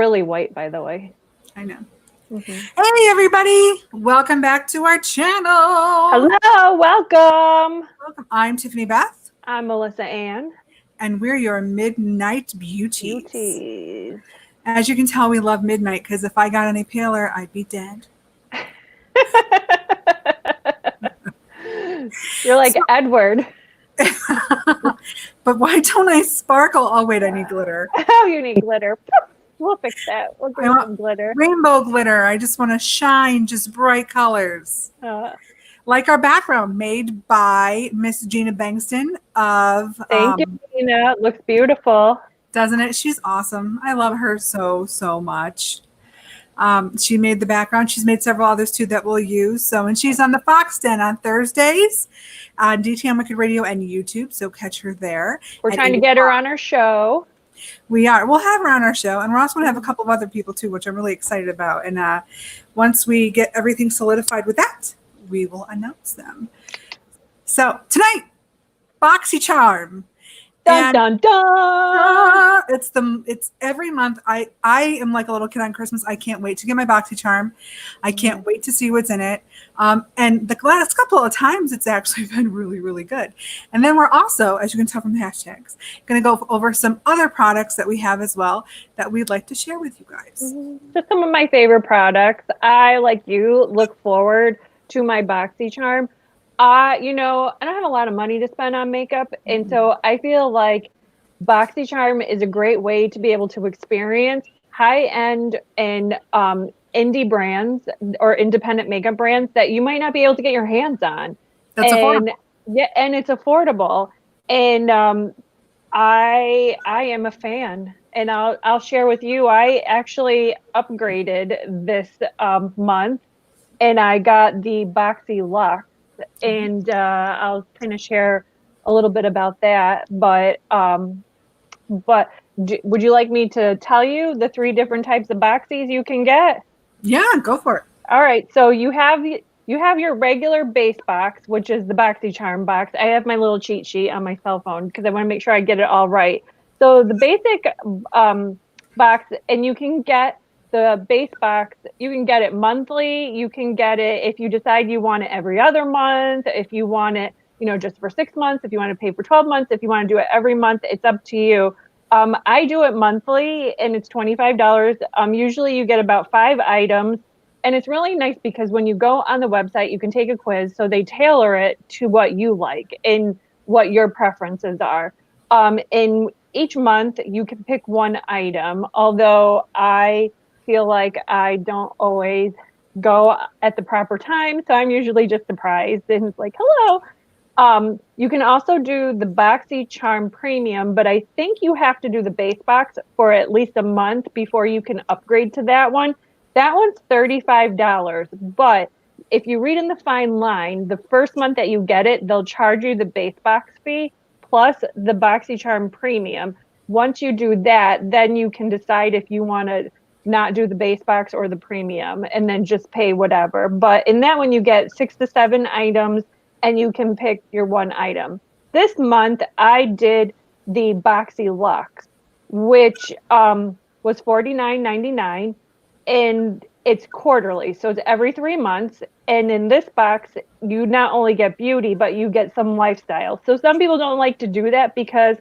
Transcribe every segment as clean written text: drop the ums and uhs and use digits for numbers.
really white, by the way. I know. Hey, everybody. Welcome back to our channel. Hello, welcome. I'm Tiffany Beth. I'm Melissa Ann. And we're your Midnight Beauties. Beauties. As you can tell, we love midnight because if I got any paler, I'd be dead. You're like Edward. But why don't I sparkle? Oh, wait, I need glitter. Oh, you need glitter. We'll fix that. We'll get some glitter. Rainbow glitter. I just want to shine just bright colors. Like our background made by Miss Gina Bengston of... Thank you, Gina. It looks beautiful. Doesn't it? She's awesome. I love her so much. She made the background. She's made several others too that we'll use. So, and she's on the Fox Den on Thursdays on DTM Wicked Radio and YouTube. So catch her there. We're trying to get her on our show. We are. We'll have her on our show, and we're also going to have a couple of other people too, which I'm really excited about. And once we get everything solidified with that, we will announce them. So tonight, Boxycharm. Dun, dun, dun. It's every month. I am like a little kid on Christmas. I can't wait to get my Boxycharm. I can't wait to see what's in it. And the last couple of times, it's actually been really good. And then we're also, as you can tell from the hashtags, going to go over some other products that we have as well that we'd like to share with you guys. Just some of my favorite products. I, like you, look forward to my Boxycharm. You know, I don't have a lot of money to spend on makeup. And so I feel like Boxycharm is a great way to be able to experience high-end and indie brands or independent makeup brands that you might not be able to get your hands on. That's affordable. Yeah, and it's affordable. And I am a fan. And I'll share with you, I actually upgraded this month and I got the Boxy Luxe. And I'll kind of share a little bit about that. But would you like me to tell you the 3 different types of Boxies you can get? Yeah, go for it. All right. So you have your regular base box, which is the Boxycharm box. I have my little cheat sheet on my cell phone because I want to make sure I get it all right. So the basic box, and you can get the base box, you can get it monthly. You can get it if you decide you want it every other month. If you want it, you know, just for 6 months. If you want to pay for 12 months. If you want to do it every month, it's up to you. I do it monthly, and it's $25. Usually you get about 5 items, and it's really nice because when you go on the website, you can take a quiz, so they tailor it to what you like and what your preferences are. And each month you can pick one item, although I feel like I don't always go at the proper time. So I'm usually just surprised and it's like, hello. You can also do the Boxycharm Premium, but I think you have to do the base box for at least a month before you can upgrade to that one. That one's $35. But if you read in the fine line, the first month that you get it, they'll charge you the base box fee plus the Boxycharm Premium. Once you do that, then you can decide if you want to not do the base box or the premium and then just pay whatever. But in that one, you get 6 to 7 items and you can pick your one item. This month, I did the Boxy Luxe, which was $49.99, and it's quarterly. So it's every 3 months. And in this box, you not only get beauty, but you get some lifestyle. So some people don't like to do that because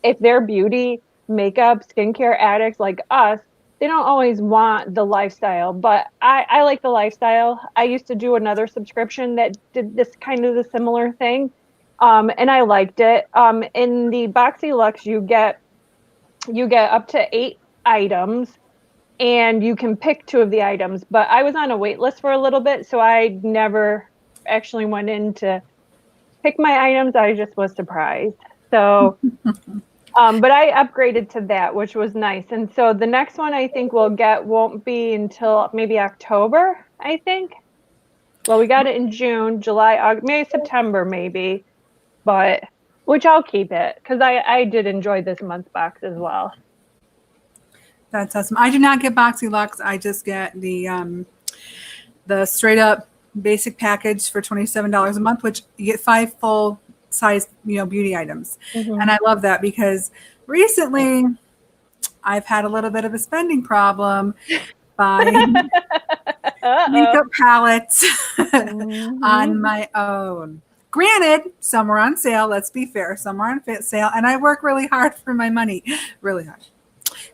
if they're beauty, makeup, skincare addicts like us, they don't always want the lifestyle, but I like the lifestyle. I used to do another subscription that did this kind of the similar thing, and I liked it. In the Boxy Luxe, you get up to 8 items, and you can pick 2 of the items. But I was on a wait list for a little bit, so I never actually went in to pick my items. I just was surprised. So. But I upgraded to that, which was nice. And so the next one I think we'll get won't be until maybe October, I think. Well, we got it in June, July, August, maybe September, maybe. But, which I'll keep it because I did enjoy this month's box as well. That's awesome. I do not get Boxy Luxe. I just get the straight up basic package for $27 a month, which you get 5 full size, beauty items. And I love that because recently I've had a little bit of a spending problem buying Uh-oh. makeup palettes Mhm. on my own. Granted, some are on sale. Let's be fair. Some are on sale, and I work really hard for my money, really hard.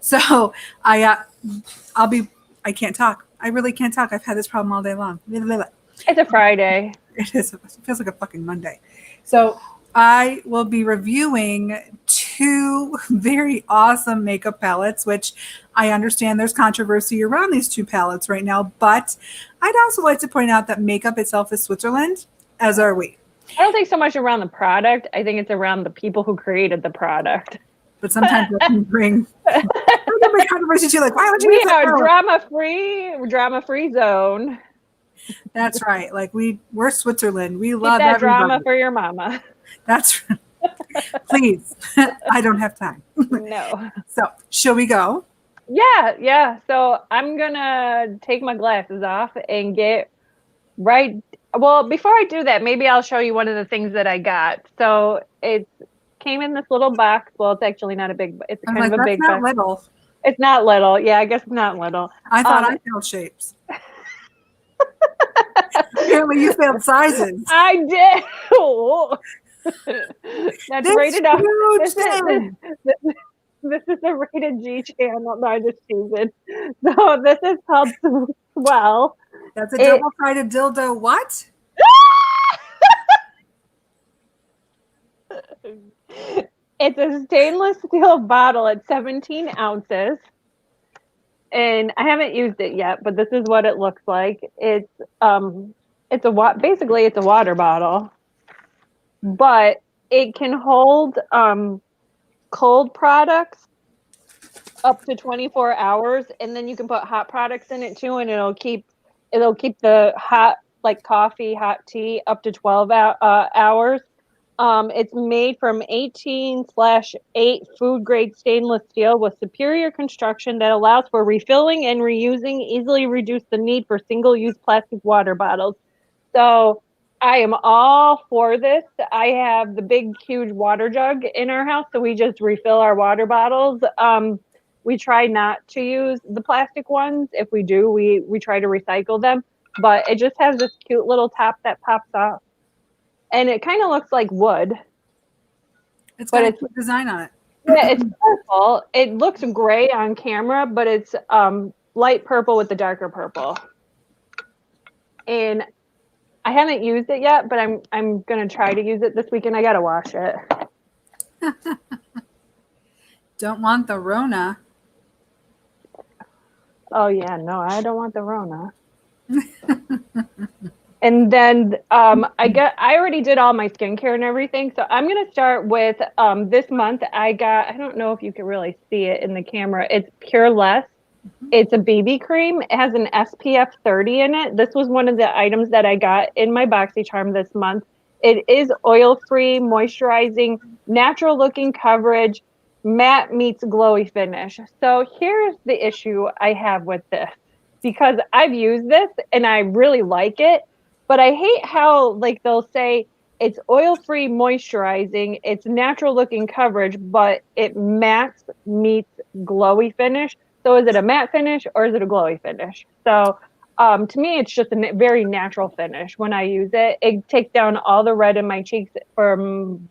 So I'll be. I can't talk. I really can't talk. I've had this problem all day long. It's a Friday. It is. It feels like a fucking Monday. So I will be reviewing two very awesome makeup palettes, which I understand there's controversy around these two palettes right now. But I'd also like to point out that makeup itself is Switzerland, as are we. I don't think so much around the product. I think it's around the people who created the product. But sometimes that can bring controversy too. Like, why would you We use that? are drama-free zone. That's right. Like we're Switzerland. We Keep love that everybody. drama for your mama. That's right. Please. I don't have time. No. So, shall we go? Yeah. So I'm gonna take my glasses off and get right. Well, before I do that, maybe I'll show you one of the things that I got. So it came in this little box. Well, it's actually not a big. It's I'm kind like, of a that's big not box. little. It's not little. Yeah, I guess it's not little. I thought I failed shapes. Apparently, you failed sizes. I did. That's This rated up. huge This is, thing. this is a rated G channel. No, I just teasing. So this is called Swell. That's a It- double-sided dildo. What? It's a stainless steel bottle at 17 ounces. And I haven't used it yet, but this is what it looks like. It's basically it's a water bottle, but it can hold cold products up to 24 hours, and then you can put hot products in it too, and it'll keep the hot, like coffee, hot tea, up to 12 hours. It's made from 18/8 food grade stainless steel with superior construction that allows for refilling and reusing, easily reduce the need for single-use plastic water bottles. So I am all for this. I have the big, huge water jug in our house, so we just refill our water bottles. We try not to use the plastic ones. If we do, we try to recycle them. But it just has this cute little top that pops off. And it kind of looks like wood. It's But got a it's cute design on it. yeah, it's purple. It looks gray on camera, but it's light purple with the darker purple. And I haven't used it yet, but I'm gonna try to use it this weekend. I gotta wash it. Don't want the Rona. Oh yeah, no, I don't want the Rona. And then I already did all my skincare and everything, so I'm gonna start with this month. I don't know if you can really see it in the camera. It's Pure Less. It's a BB cream. It has an SPF 30 in it. This was one of the items that I got in my Boxycharm this month. It is oil-free, moisturizing, natural-looking coverage, matte meets glowy finish. So here's the issue I have with this, because I've used this and I really like it, but I hate how like they'll say it's oil-free moisturizing, it's natural-looking coverage, but it matte meets glowy finish. So is it a matte finish or is it a glowy finish? So to me, it's just a very natural finish. When I use it, it takes down all the red in my cheeks from,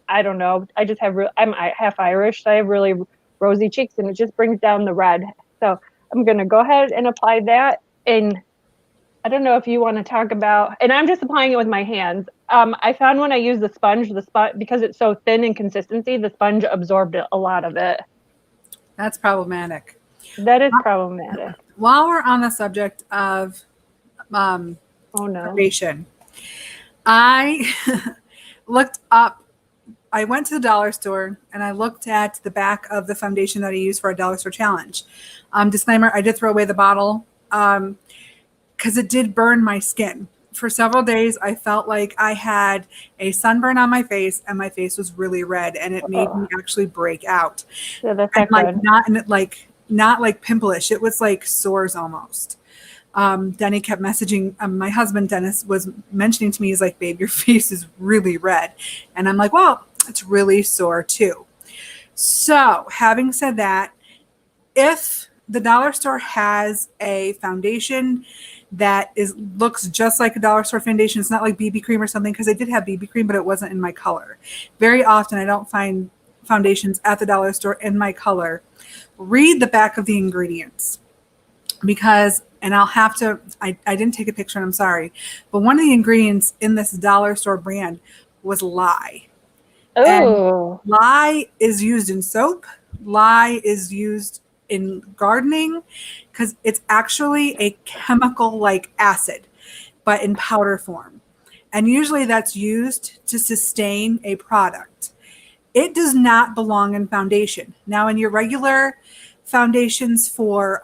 I don't know. I'm half Irish, so I have really rosy cheeks, and it just brings down the red. So I'm going to go ahead and apply that. And I don't know if you want to talk about, and I'm just applying it with my hands. I found when I use the sponge, because it's so thin in consistency, the sponge absorbed a lot of it. That's problematic. That is problematic. While we're on the subject of Oh no. foundation, I looked up. I went to the dollar store and I looked at the back of the foundation that I use for a dollar store challenge. Disclaimer: I did throw away the bottle because it did burn my skin. For several days, I felt like I had a sunburn on my face, and my face was really red, and it made me actually break out. Yeah, that's And not good. not like pimpleish. It was like sores almost. Denny kept messaging. My husband Dennis was mentioning to me, he's like, "Babe, your face is really red," and I'm like, "Well, it's really sore too." So, having said that, if the dollar store has a foundation that looks just like a dollar store foundation, it's not like BB cream or something, because I did have BB cream, but it wasn't in my color. Very often I don't find foundations at the dollar store in my color. Read the back of the ingredients, because, and I'll have to, I didn't take a picture and I'm sorry, but one of the ingredients in this dollar store brand was lye. And Oh, lye is used in soap. Lye is used in gardening, because it's actually a chemical like acid, but in powder form. And usually that's used to sustain a product. It does not belong in foundation. Now, in your regular foundations for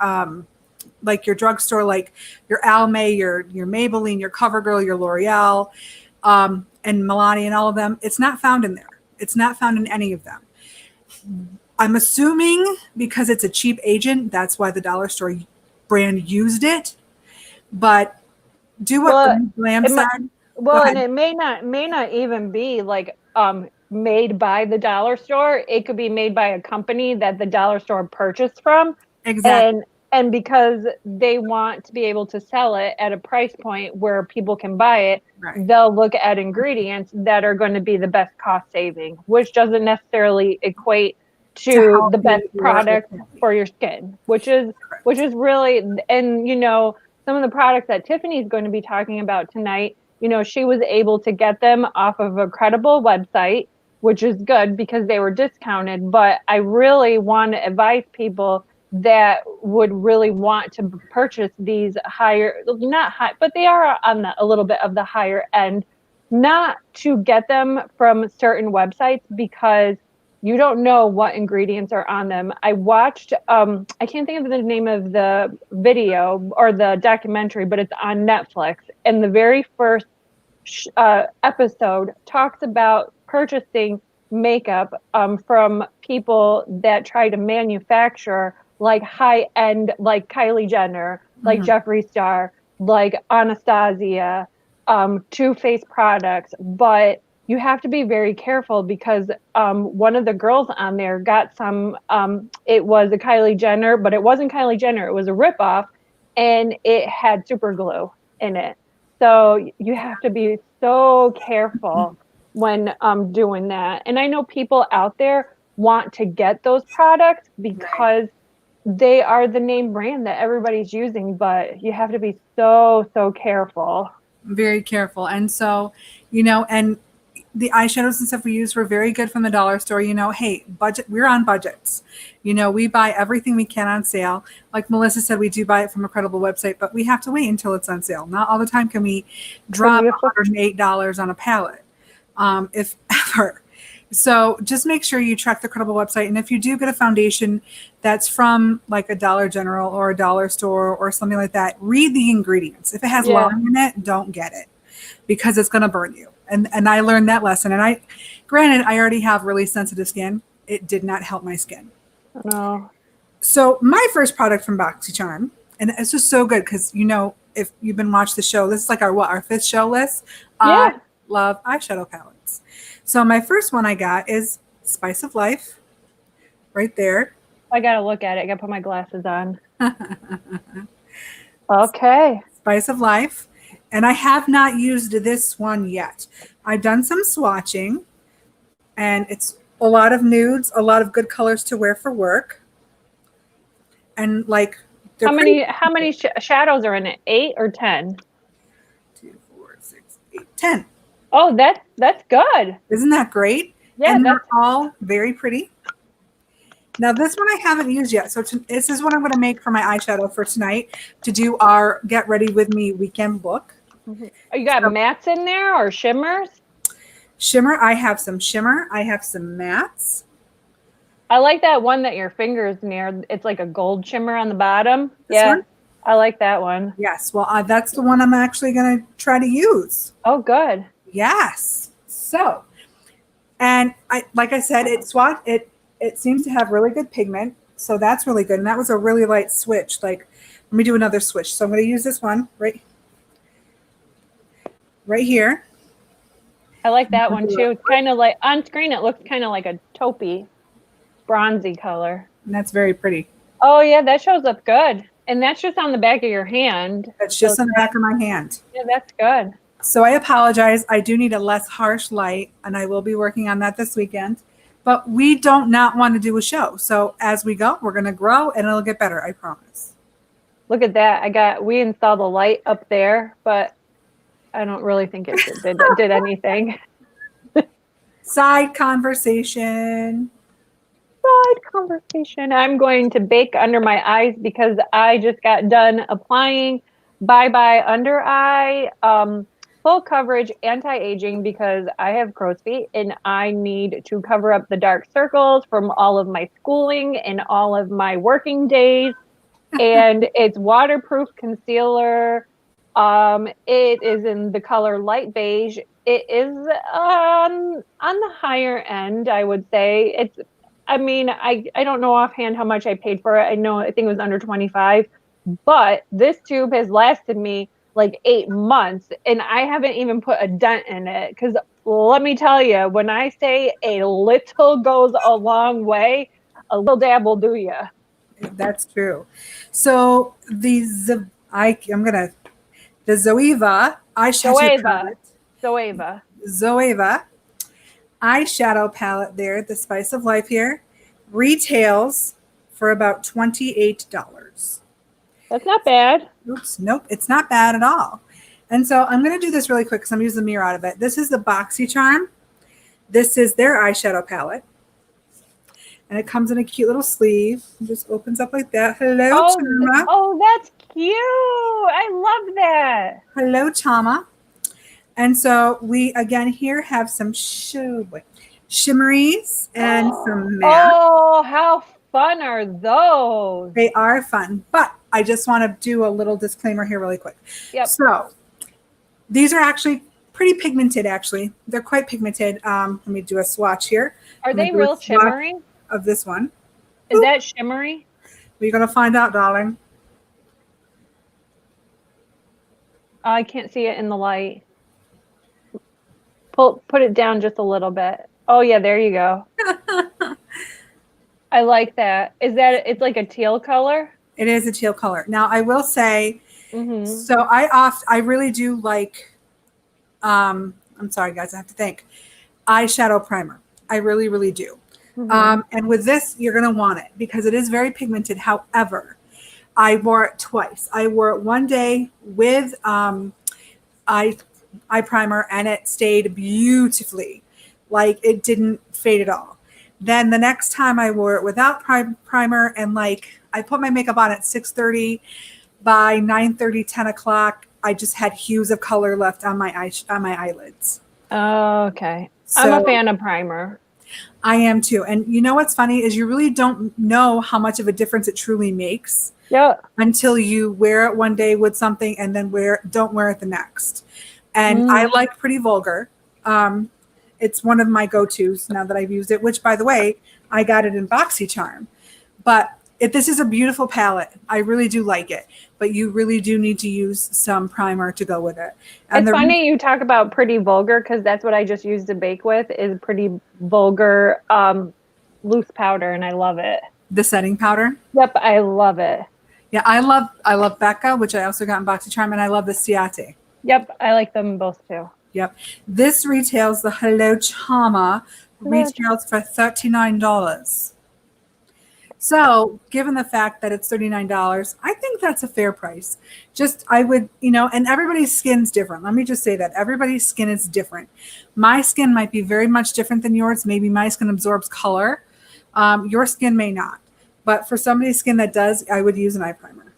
like your drugstore, like your Almay, your Maybelline, your CoverGirl, your L'Oreal, and Milani and all of them, it's not found in there. It's not found in any of them. I'm assuming because it's a cheap agent, that's why the dollar store brand used it. But do what well, Glam it might, said. Go well, and ahead. it may not even be like made by the dollar store. It could be made by a company that the dollar store purchased from, Exactly. and because they want to be able to sell it at a price point where people can buy it, Right. they'll look at ingredients that are going to be the best cost saving, which doesn't necessarily equate To to help the best you your product family. for your skin, which is Correct. really, and some of the products that Tiffany's going to be talking about tonight, she was able to get them off of a credible website, which is good because they were discounted. But I really want to advise people that would really want to purchase these higher, not high, but they are on a little bit of the higher end, not to get them from certain websites because you don't know what ingredients are on them. I watched, I can't think of the name of the video or the documentary, but it's on Netflix. And the very first episode talks about purchasing makeup from people that try to manufacture like high end, like Kylie Jenner, like Mm-hmm. Jeffree Star, like Anastasia, Too Faced products. But you have to be very careful because one of the girls on there got some, it was a Kylie Jenner, but it wasn't Kylie Jenner, it was a ripoff, and it had super glue in it. So you have to be so careful when doing that. And I know people out there want to get those products Right. because they are the name brand that everybody's using, but you have to be so, so careful. Very careful. And so, and the eyeshadows and stuff we use were very good from the dollar store. Hey, budget, we're on budgets. We buy everything we can on sale. Like Melissa said, we do buy it from a credible website, but we have to wait until it's on sale. Not all the time can we Can drop we afford? $108 on a palette, if ever. So just make sure you check the credible website. And if you do get a foundation that's from like a Dollar General or a dollar store or something like that, read the ingredients. If it has Yeah, lye in it, don't get it because it's going to burn you. And I learned that lesson. And granted, I already have really sensitive skin. It did not help my skin. no, So my first product from Boxycharm, and it's just so good because if you've been watching the show, this is like our fifth show list. I yeah, love eyeshadow palettes. So my first one I got is Spice of Life, right there. I gotta look at it. I gotta put my glasses on. Okay. Spice of Life. And I have not used this one yet. I've done some swatching, and it's a lot of nudes, a lot of good colors to wear for work. And like they're How pretty many how many shadows are in it? 8 or 10? 2, 4, 6, 8, 10. Oh, that's good. Isn't that great? Yeah, And they're that's all very pretty. Now this one I haven't used yet. So this is what I'm going to make for my eyeshadow for tonight to do our Get Ready With Me weekend look. Oh, you got So mattes in there or shimmers? shimmer, I have some shimmer. I have some mattes. I like that one that your finger's near. It's like a gold shimmer on the bottom. This Yeah, one? I like that one. Yes. Well, that's the one I'm actually going to try to use. Oh, good. Yes. So, and like I said, it seems to have really good pigment. So that's really good. And that was a really light switch. Like, let me do another switch. So I'm going to use this one right here. I like that one too. It's kind of like on screen. It looks kind of like a taupey, bronzy color. And that's very pretty. Oh yeah, that shows up good. And that's just on the back of your hand. That's So just on the back of my hand. yeah, that's good. So I apologize. I do need a less harsh light, and I will be working on that this weekend. But we don't not want to do a show. So as we go, we're going to grow and it'll get better. I promise. Look at that. We installed a light up there, but I don't really think it did anything. Side conversation. Side conversation. I'm going to bake under my eyes because I just got done applying Bye Bye Under Eye full coverage anti-aging because I have crow's feet and I need to cover up the dark circles from all of my schooling and all of my working days. And it's waterproof concealer. It is in the color light beige. It is on the higher end, I would say. I mean, I don't know offhand how much I paid for it. I think it was under 25, but this tube has lasted me like 8 months and I haven't even put a dent in it. Because let me tell you, when I say a little goes a long way, a little dab will do you. That's true. So the Zoeva eyeshadow Zoeva. palette. Zoeva. Zoeva eyeshadow palette there, the Spice of Life here, retails for about $28. That's not bad. Oops, nope, it's not bad at all. And so I'm going to do this really quick because I'm using the mirror out of it. This is the Boxycharm. This is their eyeshadow palette. And it comes in a cute little sleeve. It just opens up like that. Hello, Chama. Oh, that's cute. I love that. Hello, Chama. And so we, again, here have some shimmeries and some matte. Oh, how fun are those? They are fun. But I just want to do a little disclaimer here really quick. Yep. So these are actually pretty pigmented, actually. They're quite pigmented. Let me do a swatch here. Are they real shimmery? Of this one. Is that shimmery? We're going to find out, darling. I can't see it in the light. Put it down just a little bit. Oh yeah, there you go. I like that. It's like a teal color? It is a teal color. Now I will say, so I really do like, I'm sorry guys, I have to think, eyeshadow primer. I really, really do. And with this, you're going to want it because it is very pigmented. However, I wore it twice. I wore it one day with eye primer and it stayed beautifully. Like it didn't fade at all. Then the next time I wore it without primer and like I put my makeup on at 6:30. By 9:30, 10 o'clock, I just had hues of color left on my eyelids. Oh, okay. So, I'm a fan of primer. I am too. And you know what's funny is you really don't know how much of a difference it truly makes until you wear it one day with something and then don't wear it the next. And I like Pretty Vulgar. It's one of my go-tos now that I've used it, which by the way, I got it in Boxycharm. But this is a beautiful palette. I really do like it, but you really do need to use some primer to go with it. And it's funny you talk about Pretty Vulgar because that's what I just used to bake with is Pretty Vulgar loose powder, and I love it. The setting powder? Yep, I love it. Yeah, I love Becca, which I also got in Boxycharm, and I love the Ciate. Yep, I like them both too. Yep. This retails, the Hello Chama, retails for $39. So, given the fact that it's $39, I think that's a fair price. I would, and everybody's skin's different. Let me just say that everybody's skin is different. My skin might be very much different than yours. Maybe my skin absorbs color. Your skin may not. But for somebody's skin that does, I would use an eye primer.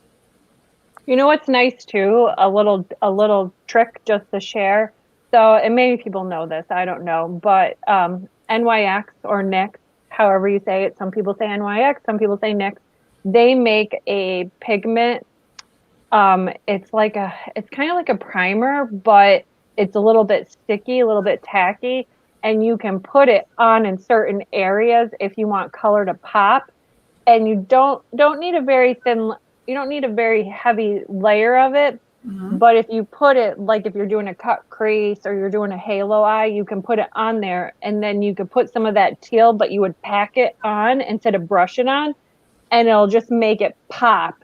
You know what's nice too? A little trick just to share. So, and maybe people know this, I don't know, but NYX or NYX, however you say it. Some people say NYX, some people say NYX. They make a pigment. It's kind of like a primer, but it's a little bit sticky, a little bit tacky, and you can put it on in certain areas if you want color to pop. And you don't need a very thin. You don't need a very heavy layer of it. But if you put it, like if you're doing a cut crease or you're doing a halo eye, you can put it on there and then you could put some of that teal, but you would pack it on instead of brush it on. and it'll just make it pop.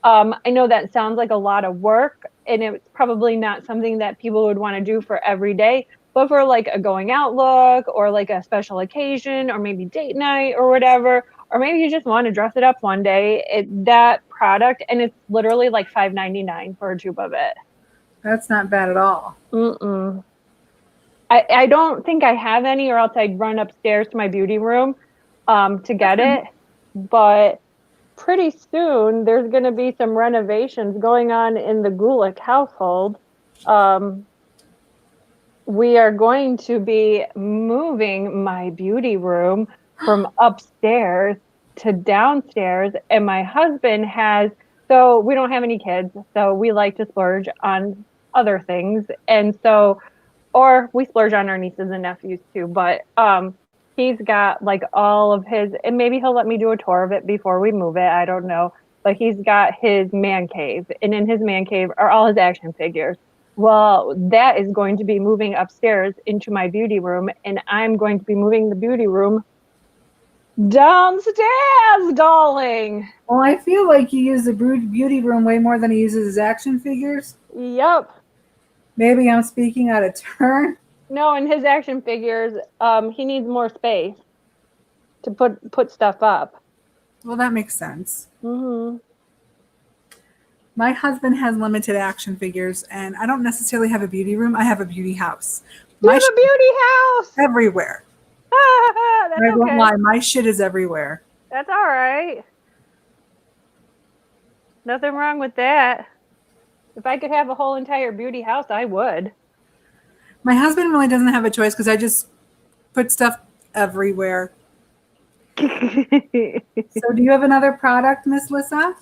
I know that sounds like a lot of work, and it's probably not something that people would want to do for every day, but for like a going out look or like a special occasion or maybe date night or whatever, or maybe you just want to dress it up one day, that product, and it's literally like $5.99 for a tube of it. That's not bad at all. Mm-mm. I don't think I have any, or else I'd run upstairs to my beauty room to get it. But pretty soon there's going to be some renovations going on in the Gulick household. Um, we are going to be moving my beauty room from upstairs to downstairs, and my husband has, so we don't have any kids, so we like to splurge on other things. And so, or we splurge on our nieces and nephews too, but he's got like all of his, and maybe he'll let me do a tour of it before we move it, I don't know, but he's got his man cave, and in his man cave are all his action figures. Well, that is going to be moving upstairs into my beauty room, and I'm going to be moving the beauty room downstairs, darling. Well, I feel like he uses the beauty room way more than he uses his action figures. Yep. Maybe I'm speaking out of turn. No, in his action figures, he needs more space to put stuff up. Well, that makes sense. Mm-hmm. My husband has limited action figures, and I don't necessarily have a beauty room. I have a beauty house. You have a beauty house Everywhere. That's I won't okay. lie, my shit is everywhere. That's all right. Nothing wrong with that. If I could have a whole entire beauty house, I would. My husband really doesn't have a choice because I just put stuff everywhere. So do you have another product, Miss Lissa?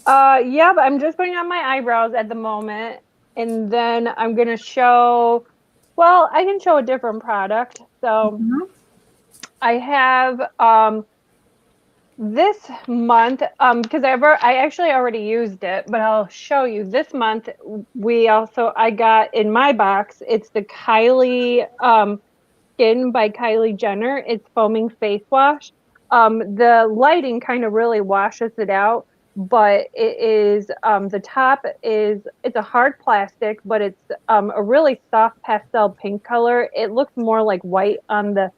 Yeah, but I'm just putting on my eyebrows at the moment, and then I'm gonna show, well, I can show a different product. So I have this month, because I actually already used it, but I'll show you. This month I got in my box, it's the Kylie Skin by Kylie Jenner. It's foaming face wash. The lighting kind of really washes it out, but it is, the top is, it's a hard plastic, but it's a really soft pastel pink color. It looks more like white on the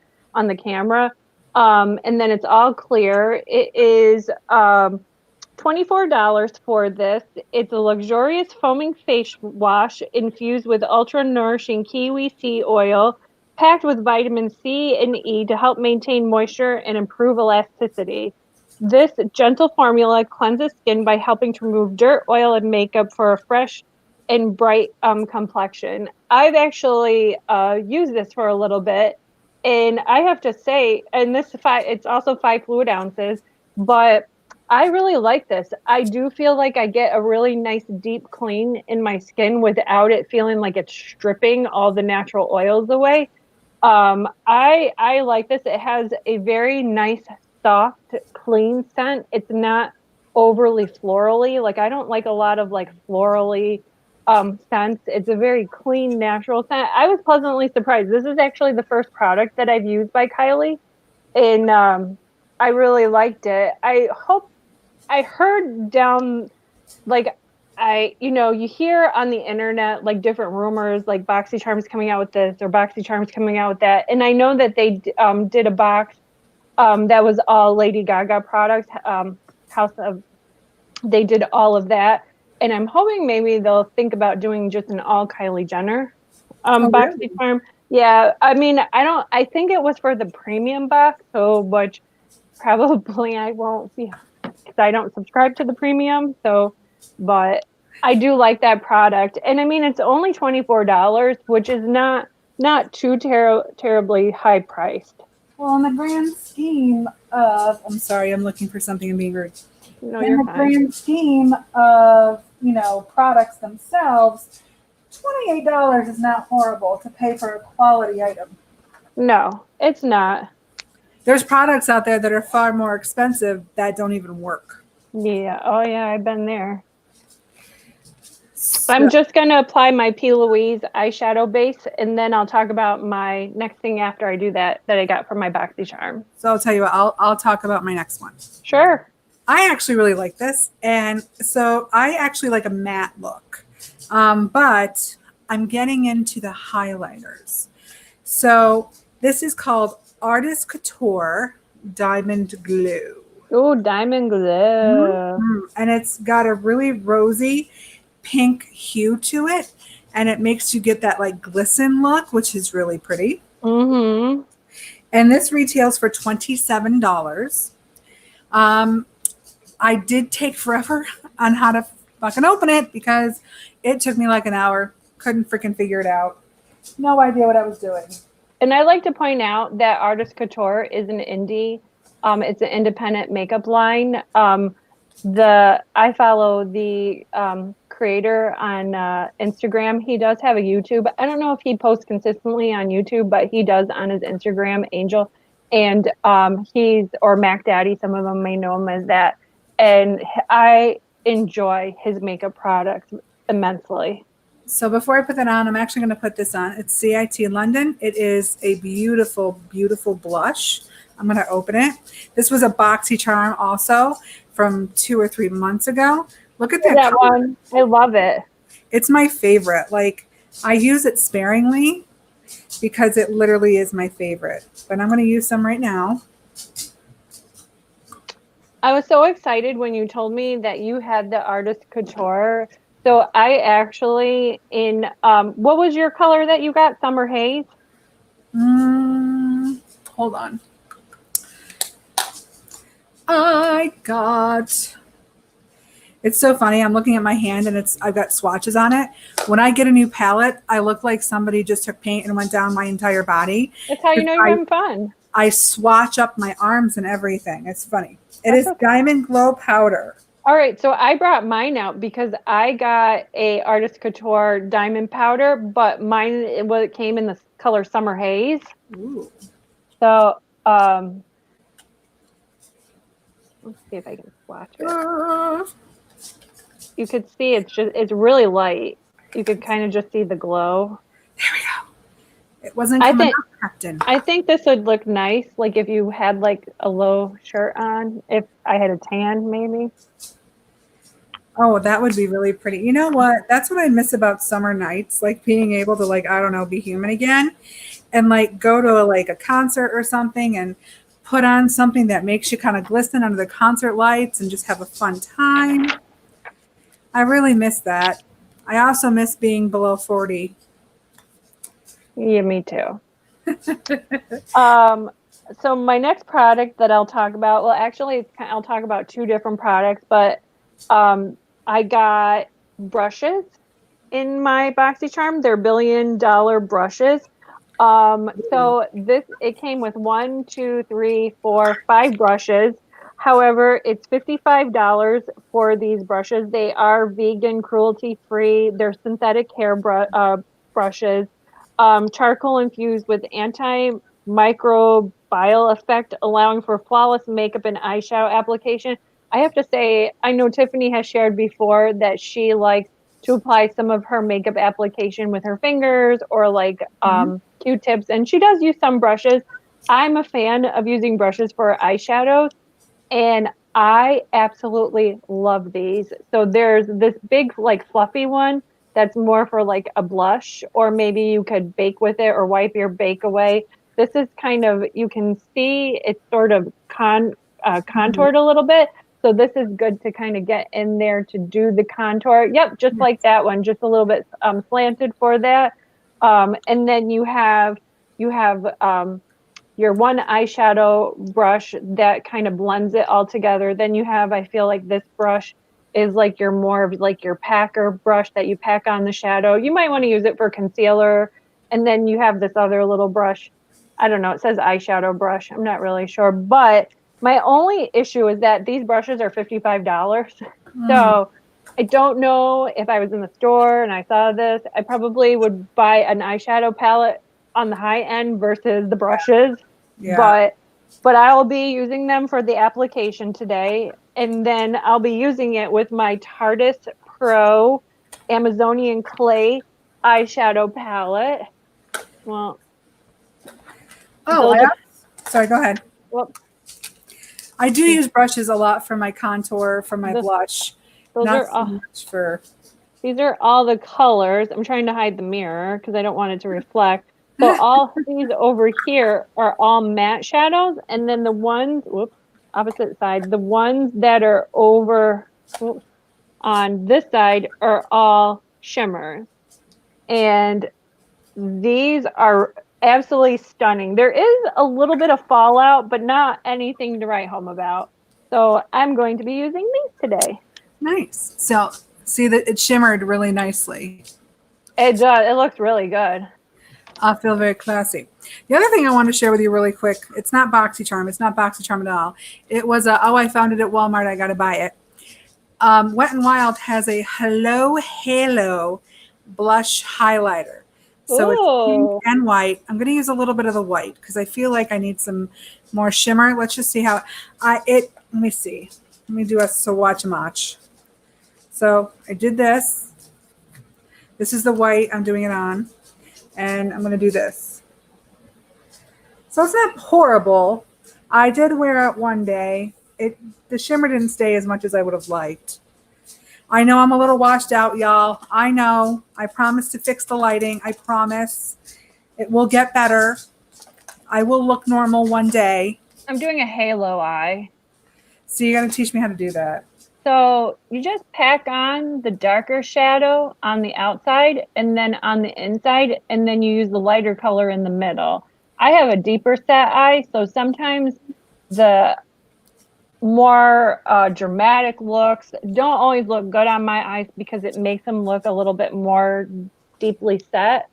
camera. And then it's all clear. It is $24 for this. It's a luxurious foaming face wash infused with ultra nourishing kiwi seed oil, packed with vitamin C and E to help maintain moisture and improve elasticity. This gentle formula cleanses skin by helping to remove dirt, oil, and makeup for a fresh and bright complexion. I've actually used this for a little bit, and I have to say, and it's also 5 fluid ounces, but I really like this. I do feel like I get a really nice deep clean in my skin without it feeling like it's stripping all the natural oils away. I like this. It has a very nice, soft, clean scent. It's not overly florally. Like, I don't like a lot of like florally scents. It's a very clean, natural scent. I was pleasantly surprised. This is actually the first product that I've used by Kylie, and I really liked it. I heard down, like, you hear on the internet like different rumors, like Boxycharm's coming out with this or Boxycharm's coming out with that, and I know that they did a box that was all Lady Gaga products. They did all of that, and I'm hoping maybe they'll think about doing just an all Kylie Jenner Boxycharm. Yeah, I mean, I think it was for the premium box, so which probably I won't be, because I don't subscribe to the premium. So, but I do like that product, and I mean, it's only $24, which is not too terribly high priced. Well, in the grand scheme of, I'm sorry, I'm looking for something and being rude. No, in you're the fine. grand scheme of, products themselves, $28 is not horrible to pay for a quality item. No, it's not. There's products out there that are far more expensive that don't even work. Yeah. Oh, yeah. I've been there. So I'm just going to apply my P. Louise eyeshadow base, and then I'll talk about my next thing after I do that I got from my Boxycharm. So I'll tell you what, I'll talk about my next one. Sure. I actually really like this. And so I actually like a matte look. But I'm getting into the highlighters. So this is called Artist Couture Diamond Glue. Oh, diamond glue. And it's got a really rosy pink hue to it. And it makes you get that like glisten look, which is really pretty. Mm-hmm. And this retails for $27. Um, I did take forever on how to fucking open it because it took me like an hour. Couldn't freaking figure it out. No idea what I was doing. And I like to point out that Artist Couture is an indie. It's an independent makeup line. I follow the creator on Instagram. He does have a YouTube. I don't know if he posts consistently on YouTube, but he does on his Instagram, Angel. And he's or Mac Daddy. Some of them may know him as that. And I enjoy his makeup products immensely. So before I put that on, I'm actually going to put this on. It's CIT London. It is a beautiful, beautiful blush. I'm going to open it. This was a Boxycharm also from 2 or 3 months ago. Look at that color. One. I love it. It's my favorite. Like, I use it sparingly because it literally is my favorite. But I'm going to use some right now. I was so excited when you told me that you had the Artist Couture. So I actually what was your color that you got? Summer Haze? Hold on. I got. It's so funny. I'm looking at my hand and I've got swatches on it. When I get a new palette, I look like somebody just took paint and went down my entire body. That's how you know you're having fun. I swatch up my arms and everything. It's funny. It is Diamond Glow Powder. All right, so I brought mine out because I got a Artist Couture diamond powder, but mine it came in the color Summer Haze. Ooh. So let's see if I can swatch it. You could see it's really light. You could kind of just see the glow. There we go. It wasn't coming up, Captain. I think this would look nice, like if you had like a low shirt on. If I had a tan, maybe. Oh, that would be really pretty. You know what? That's what I miss about summer nights, like being able to like, I don't know, be human again and like go to a concert or something and put on something that makes you kind of glisten under the concert lights and just have a fun time. I really miss that. I also miss being below 40. Yeah, me too. So my next product that I'll talk about, well, actually, I'll talk about two different products, but I got brushes in my Boxycharm. They're $1 billion brushes. So it came with 1, 2, 3, 4, 5 brushes. However, it's $55 for these brushes. They are vegan, cruelty-free. They're synthetic hair brushes, charcoal infused with antimicrobial effect, allowing for flawless makeup and eyeshadow application. I have to say, I know Tiffany has shared before that she likes to apply some of her makeup application with her fingers or like Q-tips, and she does use some brushes. I'm a fan of using brushes for eyeshadows, and I absolutely love these. So there's this big like fluffy one that's more for like a blush, or maybe you could bake with it or wipe your bake away. This is kind of, you can see it's sort of contoured a little bit. So this is good to kind of get in there to do the contour. Yep, just like that one, just a little bit slanted for that. And then you have your one eyeshadow brush that kind of blends it all together. Then you have, I feel like this brush is like your more of like your packer brush that you pack on the shadow. You might want to use it for concealer. And then you have this other little brush. I don't know, it says eyeshadow brush. I'm not really sure. But my only issue is that these brushes are $55. So I don't know if I was in the store and I saw this, I probably would buy an eyeshadow palette on the high end versus the brushes. Yeah. But I'll be using them for the application today. And then I'll be using it with my Tarte Pro Amazonian Clay eyeshadow palette. Well, sorry, go ahead. Well, I do use brushes a lot for my contour, for my This, blush. those Not are so all, much for. these are all the colors. I'm trying to hide the mirror because I don't want it to reflect. So all these over here are all matte shadows, and then the ones, whoops, opposite side, the ones that are over, whoops, on this side are all shimmers. And these are absolutely stunning. There is a little bit of fallout, but not anything to write home about. So I'm going to be using these today. Nice. So see that it shimmered really nicely. It does. It looks really good. I feel very classy. The other thing I want to share with you really quick, it's not Boxycharm. It's not Boxycharm at all. It was a, oh, I found it at Walmart. I got to buy it. Wet n Wild has a Hello Halo blush highlighter. So it's pink Ooh. and white. I'm going to use a little bit of the white because I feel like I need some more shimmer. Let's just see how let me see. Let me do a swatch match. So I did this. This is the white I'm doing it on. And I'm going to do this. So it's not horrible. I did wear it one day. The shimmer didn't stay as much as I would have liked. I know I'm a little washed out, y'all. I know. I promise to fix the lighting. I promise. It will get better. I will look normal one day. I'm doing a halo eye. So you got to teach me how to do that. So you just pack on the darker shadow on the outside and then on the inside, and then you use the lighter color in the middle. I have a deeper set eye, so sometimes the more dramatic looks don't always look good on my eyes because it makes them look a little bit more deeply set.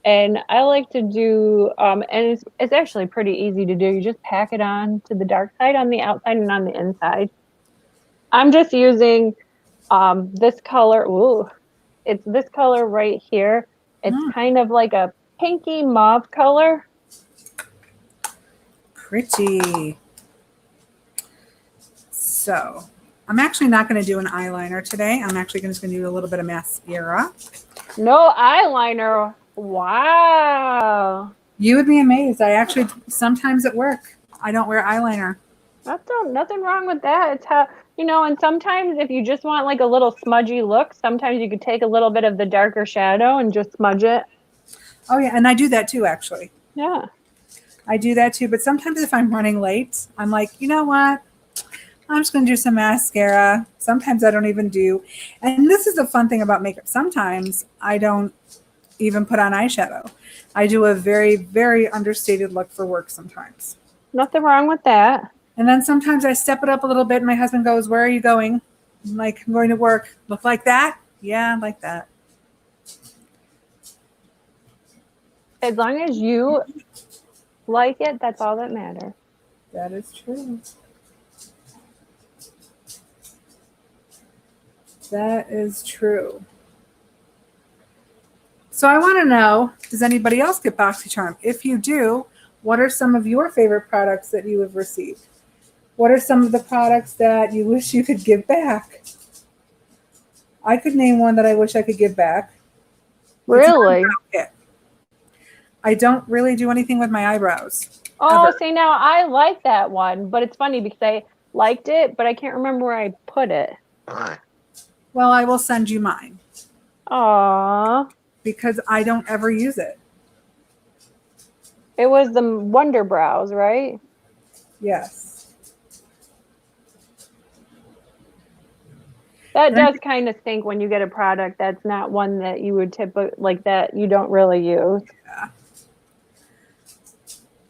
And I like to do, and it's actually pretty easy to do. You just pack it on to the dark side on the outside and on the inside. I'm just using this color. Ooh, it's this color right here. It's kind of like a pinky mauve color. Pretty. So I'm actually not going to do an eyeliner today. I'm actually just going to do a little bit of mascara. No eyeliner. Wow. You would be amazed. I actually, sometimes at work, I don't wear eyeliner. Nothing wrong with that. It's how, and sometimes if you just want like a little smudgy look, sometimes you could take a little bit of the darker shadow and just smudge it. Oh, yeah. And I do that too, actually. Yeah. I do that too. But sometimes if I'm running late, I'm like, you know what? I'm just going to do some mascara. Sometimes I don't even do. And this is the fun thing about makeup. Sometimes I don't even put on eyeshadow. I do a very, very understated look for work sometimes. Nothing wrong with that. And then sometimes I step it up a little bit and my husband goes, "Where are you going?" I'm like, "I'm going to work." Look like that? Yeah, like that. As long as you like it, that's all that matters. That is true. That is true. So I want to know, does anybody else get Boxycharm? If you do, what are some of your favorite products that you have received? What are some of the products that you wish you could give back? I could name one that I wish I could give back. Really? I don't really do anything with my eyebrows. Oh, ever. see, now I like that one, but it's funny because I liked it, but I can't remember where I put it. Well, I will send you mine. Aww. Because I don't ever use it. It was the Wonder Brows, right? Yes. That does kind of stink when you get a product that's not one that you would typically, like that you don't really use. Yeah.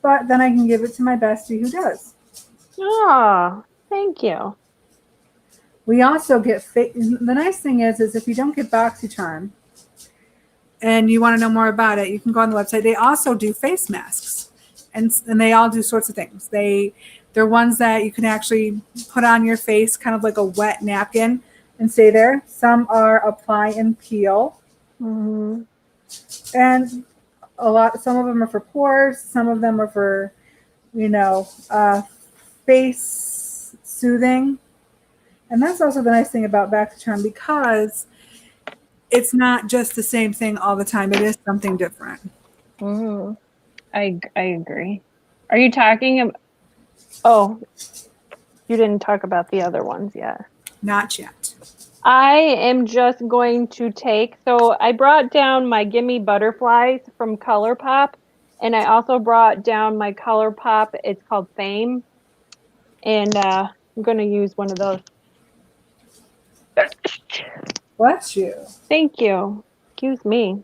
But then I can give it to my bestie who does. Oh, thank you. We also get, the nice thing is if you don't get Boxycharm and you want to know more about it, you can go on the website. They also do face masks and they all do sorts of things. They're ones that you can actually put on your face, kind of like a wet napkin and stay there. Some are apply and peel. Mm-hmm. And some of them are for pores. Some of them are for, face soothing. And that's also the nice thing about Boxycharm because it's not just the same thing all the time. It is something different. Mm-hmm. I agree. Are you talking about? Oh, You didn't talk about the other ones yet. Not yet. I am just going to take, so I brought down my Gimme Butterflies from ColourPop, and I also brought down my ColourPop, it's called Fame, and I'm going to use one of those. Bless you. Thank you. Excuse me.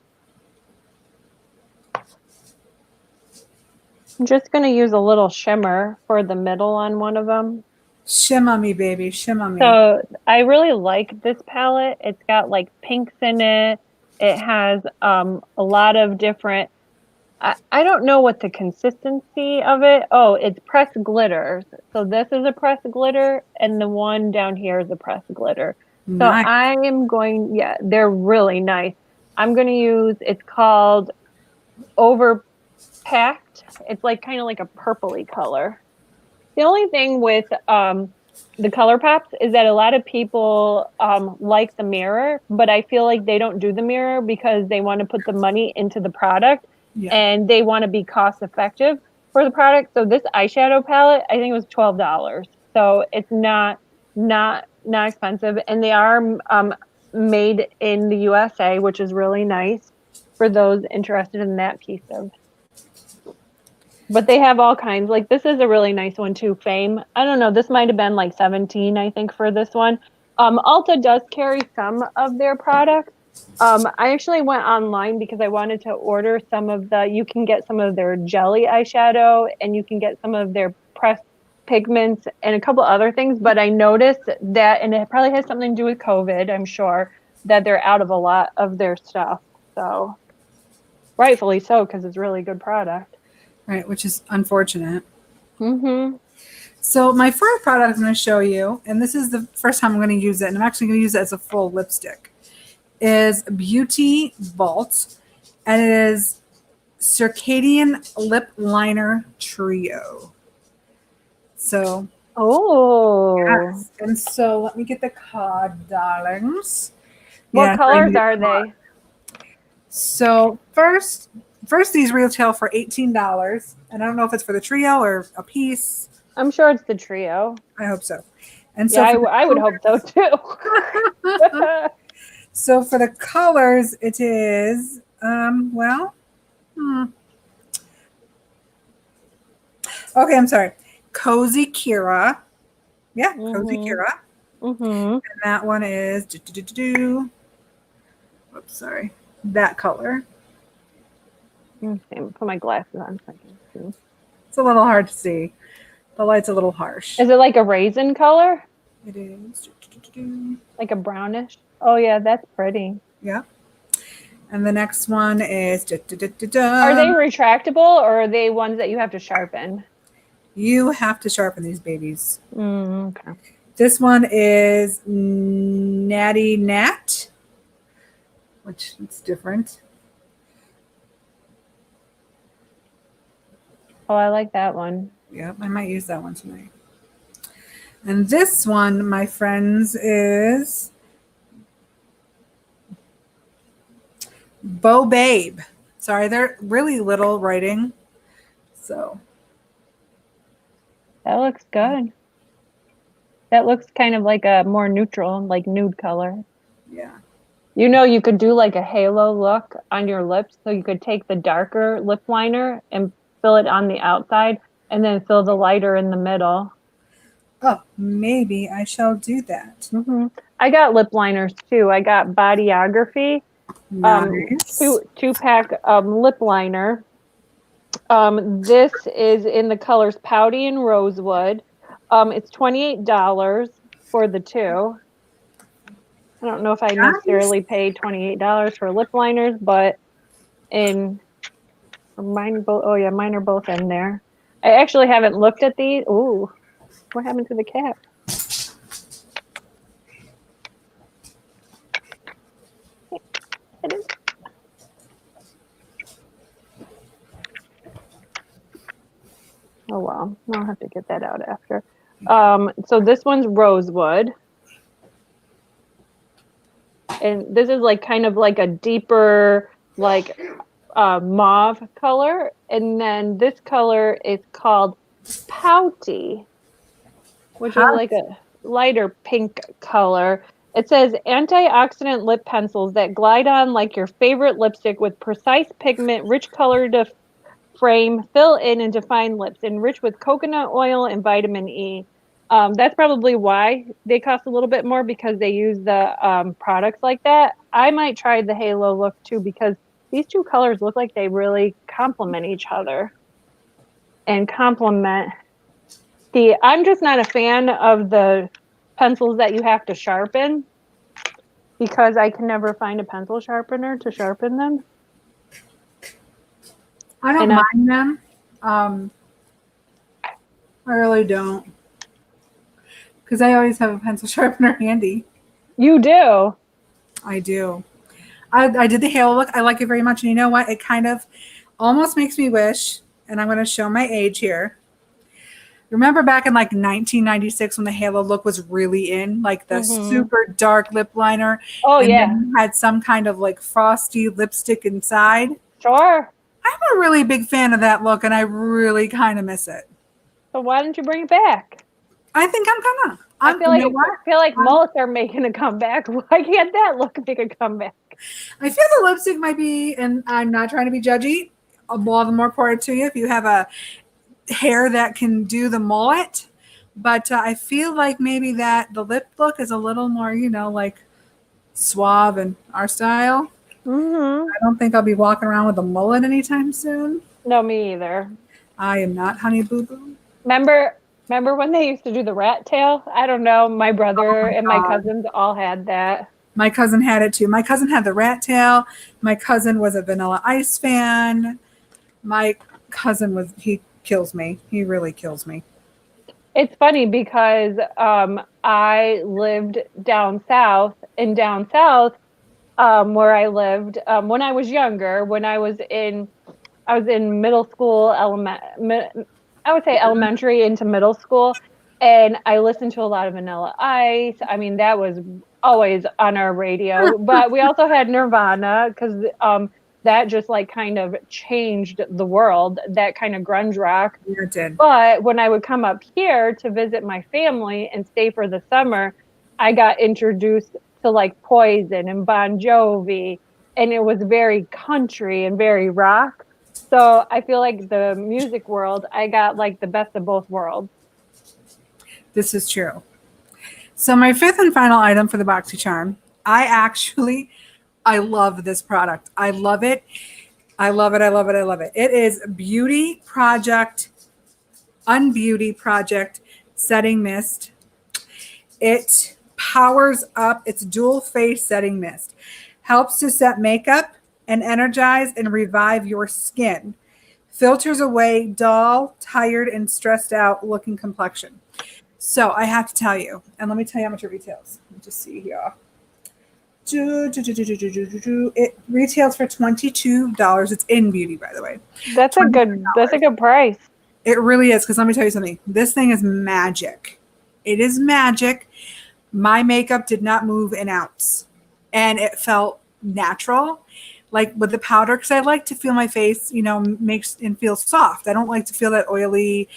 I'm just going to use a little shimmer for the middle on one of them. Shimma me, baby. Shimma me. So I really like this palette. It's got like pinks in it. It has a lot of different, I don't know what the consistency of it. Oh, it's pressed glitters. So this is a pressed glitter and the one down here is a pressed glitter. So Nice. I am going, yeah, they're really nice. I'm going to use, it's called Overpacked. It's like kind of like a purpley color. The only thing with the color pops is that a lot of people like the mirror, but I feel like they don't do the mirror because they want to put the money into the product Yeah. and they want to be cost effective for the product. So this eyeshadow palette, I think it was $12. So it's not expensive, and they are made in the USA, which is really nice for those interested in that piece of. But they have all kinds. Like this is a really nice one too, Fame. I don't know, this might have been like 17, I think, for this one. Ulta does carry some of their products. I actually went online because I wanted to order some of the, you can get some of their jelly eyeshadow and you can get some of their pressed pigments and a couple other things. But I noticed that, and it probably has something to do with COVID, I'm sure, that they're out of a lot of their stuff. So rightfully so, because it's really good product. Right, which is unfortunate. Mm-hmm. So my first product I'm going to show you, and this is the first time I'm going to use it, and I'm actually going to use it as a full lipstick, is Beauty Vault, and it is Circadian Lip Liner Trio. So, Oh, yes. And so let me get the card, darlings. what Yeah, I colors need are the card. they? So first these retail for $18, and I don't know if it's for the trio or a piece. I'm sure it's the trio. I hope so. And Yeah, so for I would hope so too. so for the colors, it is okay, I'm sorry. Cozy Kira. Yeah, Cozy Kira. Mm-hmm. And that one is oops, sorry. That color. Okay, put my glasses on so I can see. It's a little hard to see. The light's a little harsh. Is it like a raisin color? It is. Like a brownish? Oh yeah, that's pretty. Yeah. And the next one is Are they retractable or are they ones that you have to sharpen? You have to sharpen these babies. Okay. This one is Natty Nat, which is different. Oh, I like that one. Yep, I might use that one tonight. And this one, my friends, is Bo Babe. Sorry, they're really little writing. So That looks good. That looks kind of like a more neutral, like nude color. yeah. You know, you could do like a halo look on your lips. So you could take the darker lip liner and fill it on the outside and then fill the lighter in the middle. Oh, maybe I shall do that. I got lip liners too. I got Bodyography, Nice. two pack lip liner. This is in the colors Pouty and Rosewood. It's $28 for the two. I don't know if I necessarily paid $28 for lip liners, but mine both. Oh yeah, mine are both in there. I actually haven't looked at these. Ooh, what happened to the cap? Oh well, I'll have to get that out after. So this one's Rosewood. And this is like kind of like a deeper, like mauve color. And then this color is called Pouty. which is like Hot. a lighter pink color. It says antioxidant lip pencils that glide on like your favorite lipstick with precise pigment, rich color to frame, fill in and define lips, enriched with coconut oil and vitamin E. That's probably why they cost a little bit more because they use the products like that. I might try the Halo look too because these two colors look like they really complement each other and complement the. I'm just not a fan of the pencils that you have to sharpen because I can never find a pencil sharpener to sharpen them. I don't And mind them. Um, I really don't. Because I always have a pencil sharpener handy. you do. I do. I did the Halo look. I like it very much. And you know what? It kind of almost makes me wish, and I'm going to show my age here. Remember back in like 1996 when the Halo look was really in, like the Hmm. super dark lip liner, Oh and then yeah, you had some kind of like frosty lipstick inside. sure. I'm a really big fan of that look, and I really kind of miss it. So why don't you bring it back? I think I'm gonna. I You know I what? feel like Um, mullets are making a comeback. Why can't that look make a comeback? I feel the lipstick might be, and I'm not trying to be judgy. All the more power to you if you have a hair that can do the mullet. But I feel like maybe that the lip look is a little more, like suave and our style. Hmm. I don't think I'll be walking around with a mullet anytime soon. No, me either. I am not Honey Boo Boo. Remember, remember when they used to do the rat tail? I don't know. My Oh brother my and my God. cousins all had that. My cousin had it too. My cousin had the rat tail. My cousin was a Vanilla Ice fan. My cousin he kills me. He really kills me. It's funny because I lived down south, and down south, where I lived when I was younger, when I was in middle school, I would say elementary into middle school, and I listened to a lot of Vanilla Ice. I mean, that was always on our radio, but we also had Nirvana because that just like kind of changed the world, that kind of grunge rock. Yeah, it did. But when I would come up here to visit my family and stay for the summer, I got introduced to like Poison and Bon Jovi, and it was very country and very rock. So I feel like the music world, I got like the best of both worlds. This is true. So my fifth and final item for the Boxycharm, I love this product. I love it. I love it. I love it. I love it. It is Unbeauty Project Setting Mist. It powers up. It's dual face setting mist. Helps to set makeup and energize and revive your skin. Filters away dull, tired, and stressed out looking complexion. So I have to tell you, and let me tell you how much it retails. Let me just see here. It retails for $22. It's in Beauty, by the way. That's a good price. It really is, because let me tell you something. This thing is magic. It is magic. My makeup did not move an ounce, and it felt natural, like with the powder, because I like to feel my face, makes and feel soft. I don't like to feel that oily,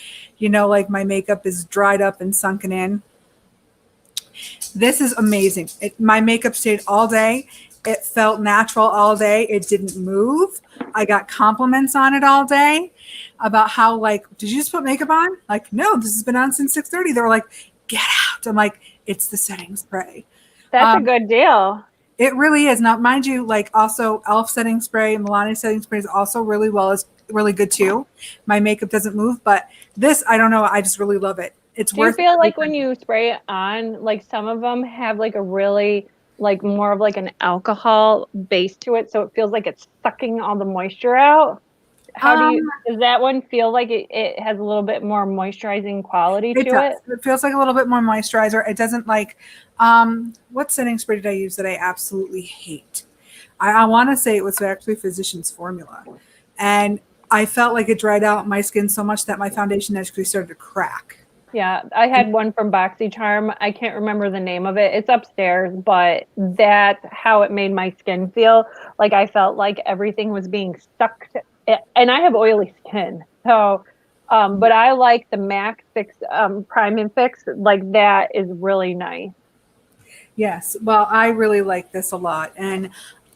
like my makeup is dried up and sunken in. This is amazing. My makeup stayed all day. It felt natural all day. It didn't move. I got compliments on it all day about how, like, did you just put makeup on? Like, no, this has been on since 6:30. They were like, get out. I'm like, it's the setting spray. That's a good deal. It really is. Now, mind you, like also e.l.f. setting spray, Milani setting spray is also is really good too. My makeup doesn't move, but this, I don't know. I just really love it. It's Do you worth feel every like when penny. you spray it on, like some of them have like a really like more of like an alcohol base to it, so it feels like it's sucking all the moisture out? Um, Does that one feel like it has a little bit more moisturizing quality it to does. it? It feels like a little bit more moisturizer. It doesn't like, what setting spray did I use that I absolutely hate? I want to say it was actually Physicians Formula. And I felt like it dried out my skin so much that my foundation actually started to crack. Yeah, I had one from Boxycharm. I can't remember the name of it. It's upstairs, but that's how it made my skin feel. Like I felt like everything was being sucked. And I have oily skin. So But I like the MAC Fix Prime and Fix. Like that is really nice. Yes. Well, I really like this a lot. And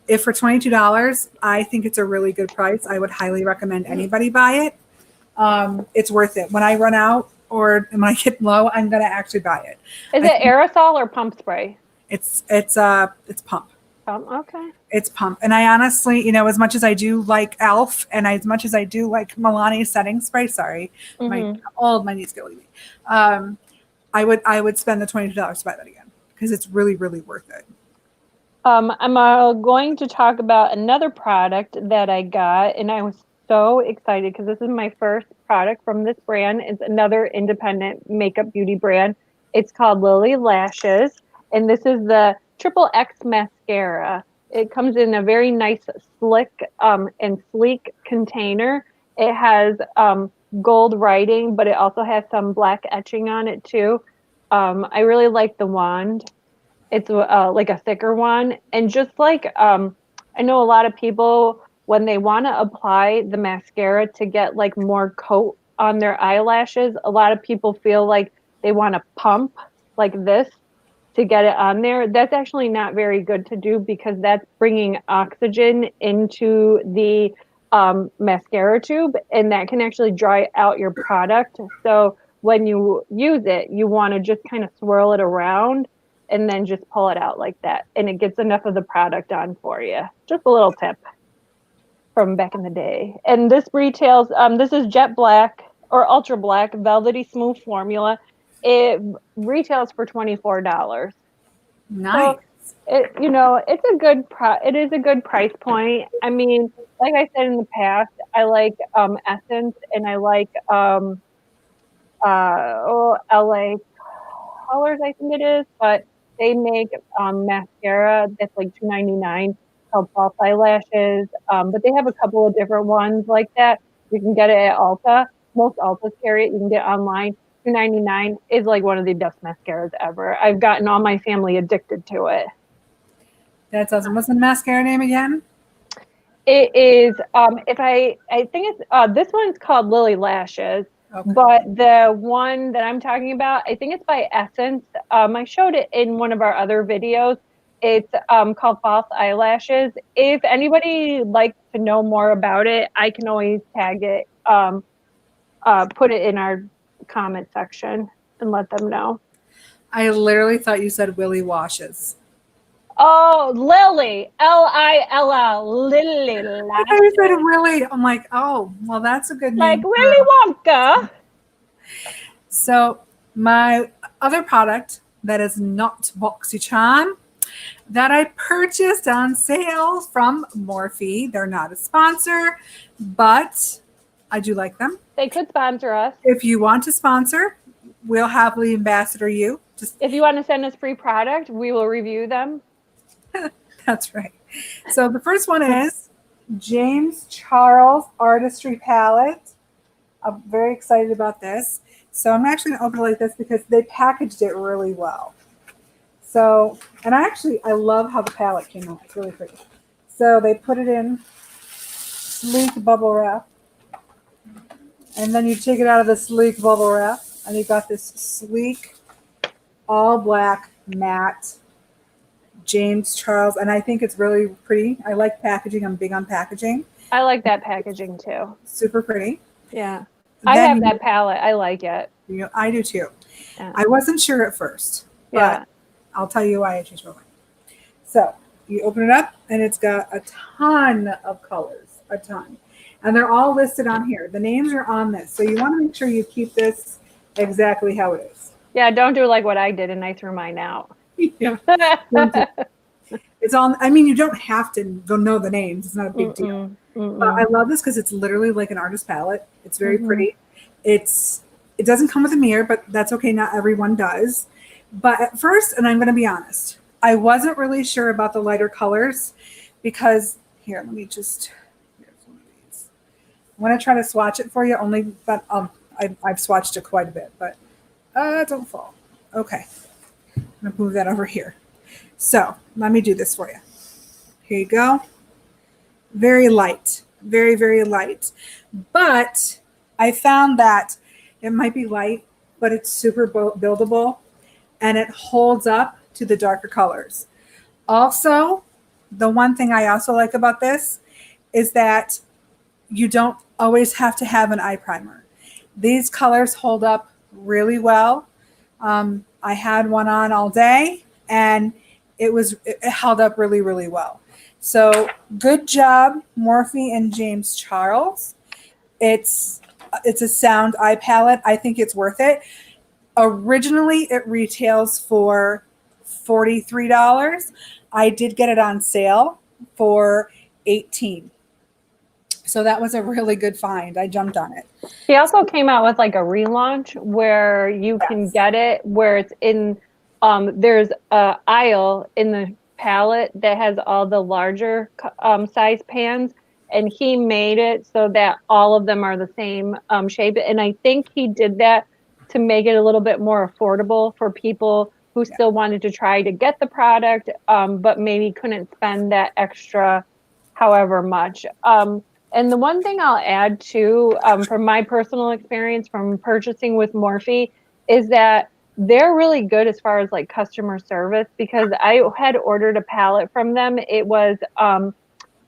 if for $22, I think it's a really good price. I would highly recommend anybody buy it. It's worth it. When I run out or when I get low, I'm going to actually buy it. Is I it think aerosol or pump spray? it's pump. Okay. It's pump. And I honestly, as much as I do like Elf and as much as I do like Milani's setting spray, sorry, Mm-hmm. my knees go leave me. Um, I would spend the $22 to buy that again because it's really, really worth it. I'm going to talk about another product that I got, and I was so excited because this is my first product from this brand. It's another independent makeup beauty brand. It's called Lily Lashes, and this is the Triple X mascara. It comes in a very nice, slick, and sleek container. It has gold writing, but it also has some black etching on it too. I really like the wand. It's like a thicker one. And just like I know a lot of people when they want to apply the mascara to get like more coat on their eyelashes, a lot of people feel like they want to pump like this to get it on there. That's actually not very good to do because that's bringing oxygen into the mascara tube, and that can actually dry out your product. So when you use it, you want to just kind of swirl it around and then just pull it out like that, and it gets enough of the product on for you. Just a little tip from back in the day. And this retails, this is jet black or ultra black, velvety smooth formula. It retails for $24. So Nice. it is a good price point. I mean, like I said in the past, I like Essence and I like LA Colors, I think it is, but they make mascara that's like $2.99 called false eyelashes. But they have a couple of different ones like that. You can get it at Ulta. Most Ultas carry it. You can get it online. $2.99 is like one of the best mascaras ever. I've gotten all my family addicted to it. That's awesome. What's the mascara name again? It is if I think it's this one's called Lily Lashes, Okay. but the one that I'm talking about, I think it's by Essence. I showed it in one of our other videos. It's called False Eyelashes. If anybody likes to know more about it, I can always tag it, put it in our comment section and let them know. I literally thought you said Willy Washes. Oh, Lily, Lill, Lily I thought you said Lashes, Willy. I'm like, oh, well, that's a good like name for. Willy Wonka. So my other product that is not Boxycharm that I purchased on sale from Morphe. They're not a sponsor, but I do like them. They could sponsor us. If you want to sponsor, we'll happily ambassador you. Just If you want to send us free product, we will review them. that's right. So the first one is James Charles Artistry Palette. I'm very excited about this. So I'm actually going to open it like this because they packaged it really well. So, and I love how the palette came out. It's really pretty. So they put it in sleek bubble wrap. And then you take it out of the sleek bubble wrap and you got this sleek, all black, matte James Charles. And I think it's really pretty. I like packaging. I'm big on packaging. I like that packaging too. Super pretty. Yeah. I have that palette. I like it. I do too. Yeah. I wasn't sure at first, but Yeah. I'll tell you why I changed my mind. So you open it up and it's got a ton of colors, a ton. And they're all listed on here. The names are on this. So you want to make sure you keep this exactly how it is. Yeah, don't do like what I did and I threw mine out. Yeah. It's all, I mean, you don't have to go know the names. It's not a big deal. But I love this because it's literally like an artist palette. It's very pretty. It doesn't come with a mirror, but that's okay. Not everyone does. But at first, and I'm going to be honest, I wasn't really sure about the lighter colors because here, let me just, here's one of these. I'm going to try to swatch it for you only, but I've swatched it quite a bit, but don't fall. Okay. I'm going to move that over here. So let me do this for you. Here you go. Very light, very, very light. But I found that it might be light, but it's super buildable and it holds up to the darker colors. Also, the one thing I also like about this is that you don't always have to have an eye primer. These colors hold up really well. I had one on all day and it held up really, really well. So good job, Morphe and James Charles. It's it's a sound eye palette. I think it's worth it. Originally, it retails for $43. I did get it on sale for 18. So that was a really good find. I jumped on it. He also came out with like a relaunch where you can Yes. get it where it's in there's a aisle in the palette that has all the larger size pans, and he made it so that all of them are the same shape, and I think he did that to make it a little bit more affordable for people who Yeah. still wanted to try to get the product, but maybe couldn't spend that extra however much. And the one thing I'll add too, from my personal experience from purchasing with Morphe, is that they're really good as far as like customer service, because I had ordered a palette from them. It was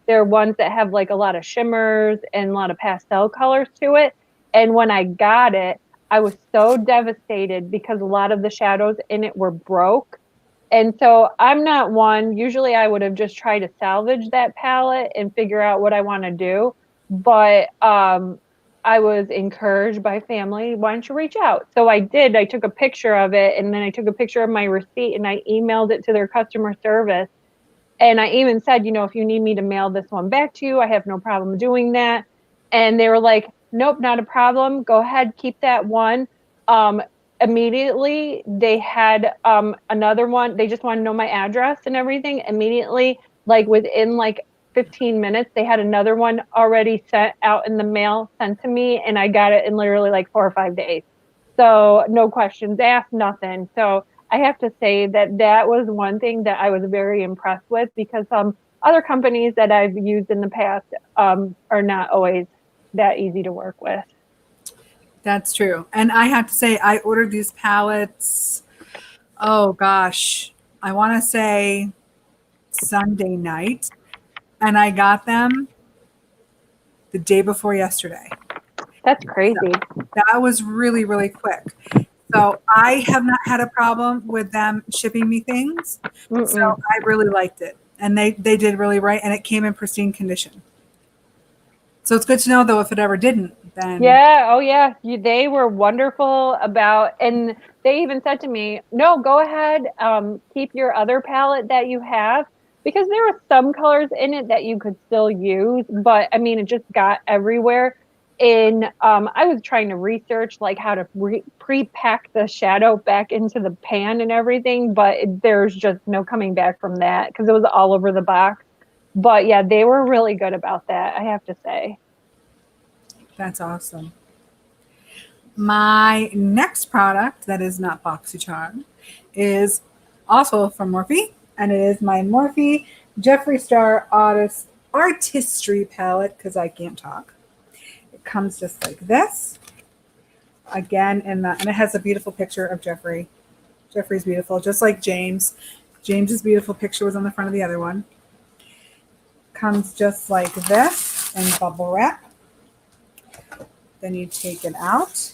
they're ones that have like a lot of shimmers and a lot of pastel colors to it. And when I got it, I was so devastated because a lot of the shadows in it were broke. And so I'm not one, usually I would have just tried to salvage that palette and figure out what I want to do. But I was encouraged by family, why don't you reach out? So I did. I took a picture of it and then I took a picture of my receipt and I emailed it to their customer service. And I even said, if you need me to mail this one back to you, I have no problem doing that. And they were like, nope, not a problem. Go ahead, keep that one. Um, Immediately, they had another one. They just want to know my address and everything. Immediately, like within like 15 minutes, they had another one already sent out in the mail, sent to me, and I got it in literally like 4 or 5 days. So no questions asked, nothing. So I have to say that that was one thing that I was very impressed with, because other companies that I've used in the past are not always that easy to work with. That's true. And I have to say, I ordered these palettes, oh gosh, I want to say Sunday night, and I got them the day before yesterday. That's crazy. That was really, really quick. So I have not had a problem with them shipping me things. So Mm-mm. I really liked it. And they did really right, and it came in pristine condition. So it's good to know, though, if it ever didn't, then Yeah, oh yeah, they were wonderful about, and they even said to me, "No, go ahead, keep your other palette that you have, because there were some colors in it that you could still use, but I mean, it just got everywhere." And I was trying to research like how to pre-pack the shadow back into the pan and everything, but there's just no coming back from that because it was all over the box. But yeah, they were really good about that, I have to say. that's awesome. My next product that is not Boxycharm is also from Morphe, and it is my Morphe Jeffree Star Artistry palette, because I can't talk. It comes just like this. Again, and it has a beautiful picture of Jeffree. Jeffree's beautiful, just like James. James's beautiful picture was on the front of the other one. Comes just like this in bubble wrap. Then you take it out.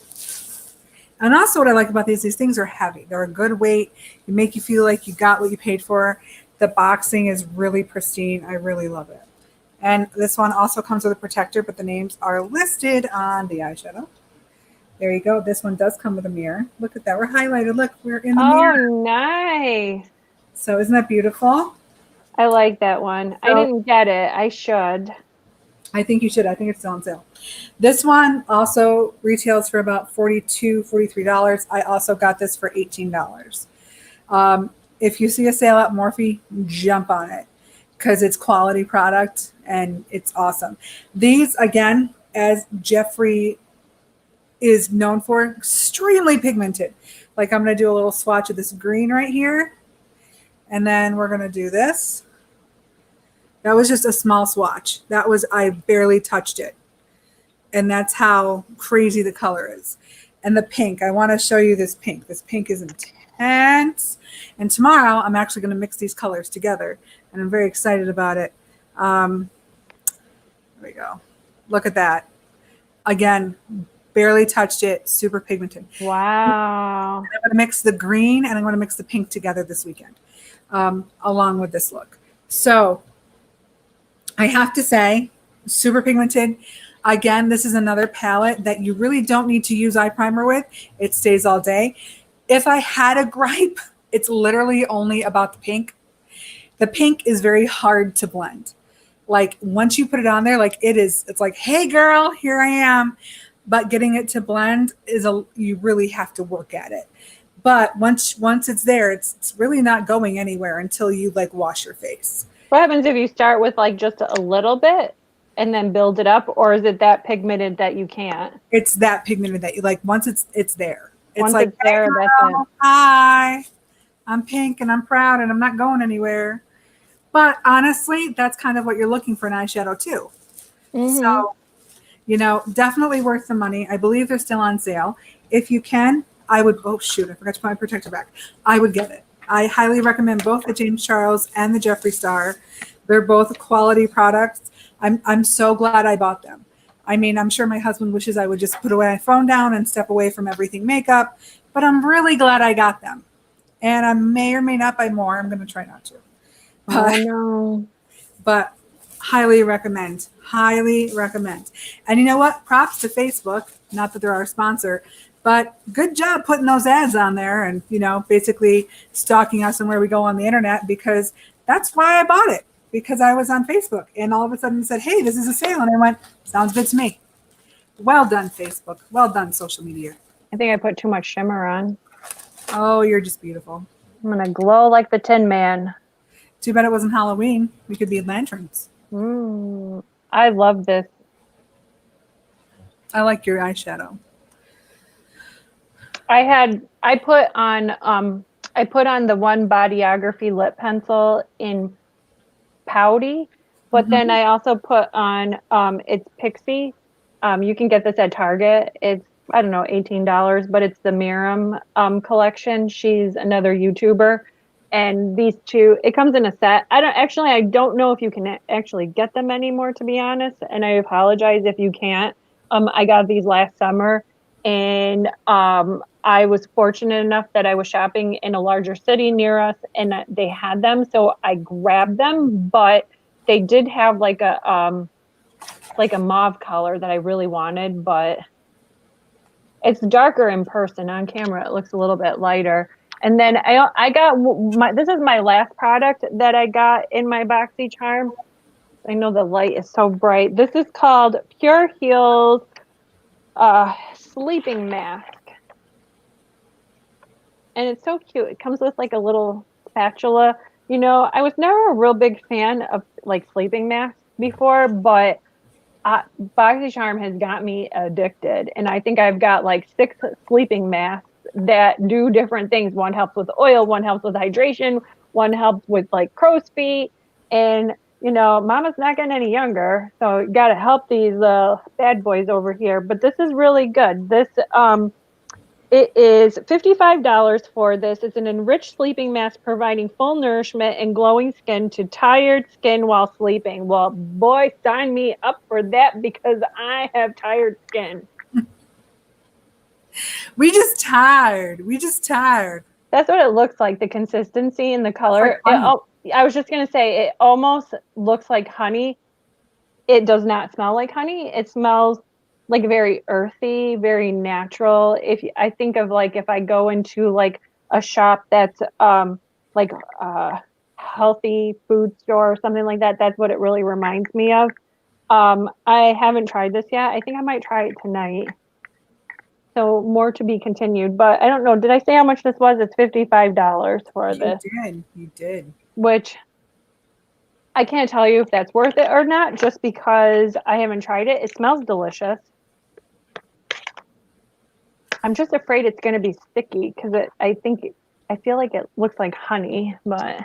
And also what I like about these things are heavy. They're a good weight. They make you feel like you got what you paid for. The boxing is really pristine. I really love it. And this one also comes with a protector, but the names are listed on the eyeshadow. There you go. This one does come with a mirror. Look at that. We're highlighted. Look, we're in the Oh, mirror. nice. So isn't that beautiful? I like that one. I So didn't get it. I should. I think you should. I think it's still on sale. This one also retails for about $42, $43. I also got this for $18. If you see a sale at Morphe, jump on it because it's quality product and it's awesome. These, again, as Jeffree is known for, extremely pigmented. Like I'm going to do a little swatch of this green right here. And then we're going to do this. That was just a small swatch. I barely touched it. And that's how crazy the color is. And the pink, I want to show you this pink. This pink is intense. And tomorrow I'm actually going to mix these colors together, and I'm very excited about it. There we go. Look at that. Again, barely touched it, super pigmented. Wow. I'm going to mix the green and I'm going to mix the pink together this weekend, along with this look. So I have to say, super pigmented. Again, this is another palette that you really don't need to use eye primer with. It stays all day. If I had a gripe, it's literally only about the pink. The pink is very hard to blend. Like once you put it on there, like it's like, hey girl, here I am. But getting it to blend you really have to work at it. But once it's there, it's really not going anywhere until you like wash your face. What happens if you start with like just a little bit and then build it up, or is it that pigmented that you can't? It's that pigmented that you like once it's there. It's Once like, it's there, hey that's it. girl, hi, I'm pink and I'm proud and I'm not going anywhere. But honestly, that's kind of what you're looking for in eyeshadow too. Mm-hmm. So, definitely worth the money. I believe they're still on sale. If you can, I would, oh shoot, I forgot to put my protector back. I would get it. I highly recommend both the James Charles and the Jeffree Star. They're both quality products. I'm so glad I bought them. I mean, I'm sure my husband wishes I would just put away my phone down and step away from everything makeup, but I'm really glad I got them. And I may or may not buy more. I'm going to try not to. Oh no. But highly recommend. Highly recommend. And you know what? Props to Facebook. Not that they're our sponsor, but good job putting those ads on there and, basically stalking us and where we go on the internet, because that's why I bought it, because I was on Facebook and all of a sudden it said, hey, this is a sale. And I went, sounds good to me. Well done, Facebook. Well done, social media. I think I put too much shimmer on. Oh, you're just beautiful. I'm going to glow like the Tin Man. Too bad it wasn't Halloween. We could be lanterns. I love this. I like your eyeshadow. I put on the One Bodyography lip pencil in Pouty, but then I also put on it's Pixie. You can get this at Target. It's, I don't know, $18, but it's the Miriam collection. She's another YouTuber. And these two, it comes in a set. I don't know if you can actually get them anymore, to be honest. And I apologize if you can't. I got these last summer, and I was fortunate enough that I was shopping in a larger city near us, and they had them, so I grabbed them. But they did have like a mauve color that I really wanted, but it's darker in person. On camera, it looks a little bit lighter. And then I got this is my last product that I got in my Boxycharm. I know the light is so bright. This is called Pure Heals Sleeping Mask. And it's so cute. It comes with like a little spatula. I was never a real big fan of like sleeping masks before, but Boxycharm has got me addicted. And I think I've got like 6 sleeping masks that do different things. One helps with oil, one helps with hydration, one helps with like crow's feet. And mama's not getting any younger, so you got to help these bad boys over here. But this is really good. This it is $55 for this. It's an enriched sleeping mask providing full nourishment and glowing skin to tired skin while sleeping. Well, boy, sign me up for that, because I have tired skin. We just tired. That's what it looks like, the consistency and the color. Like I was just going to say, it almost looks like honey. It does not smell like honey. It smells like very earthy, very natural. I think of like if I go into like a shop that's like a healthy food store or something like that, that's what it really reminds me of. I haven't tried this yet. I think I might try it tonight. So more to be continued, but I don't know. Did I say how much this was? It's $55 for this. You did. Which I can't tell you if that's worth it or not, just because I haven't tried it. It smells delicious. I'm just afraid it's going to be sticky, because I feel like it looks like honey, but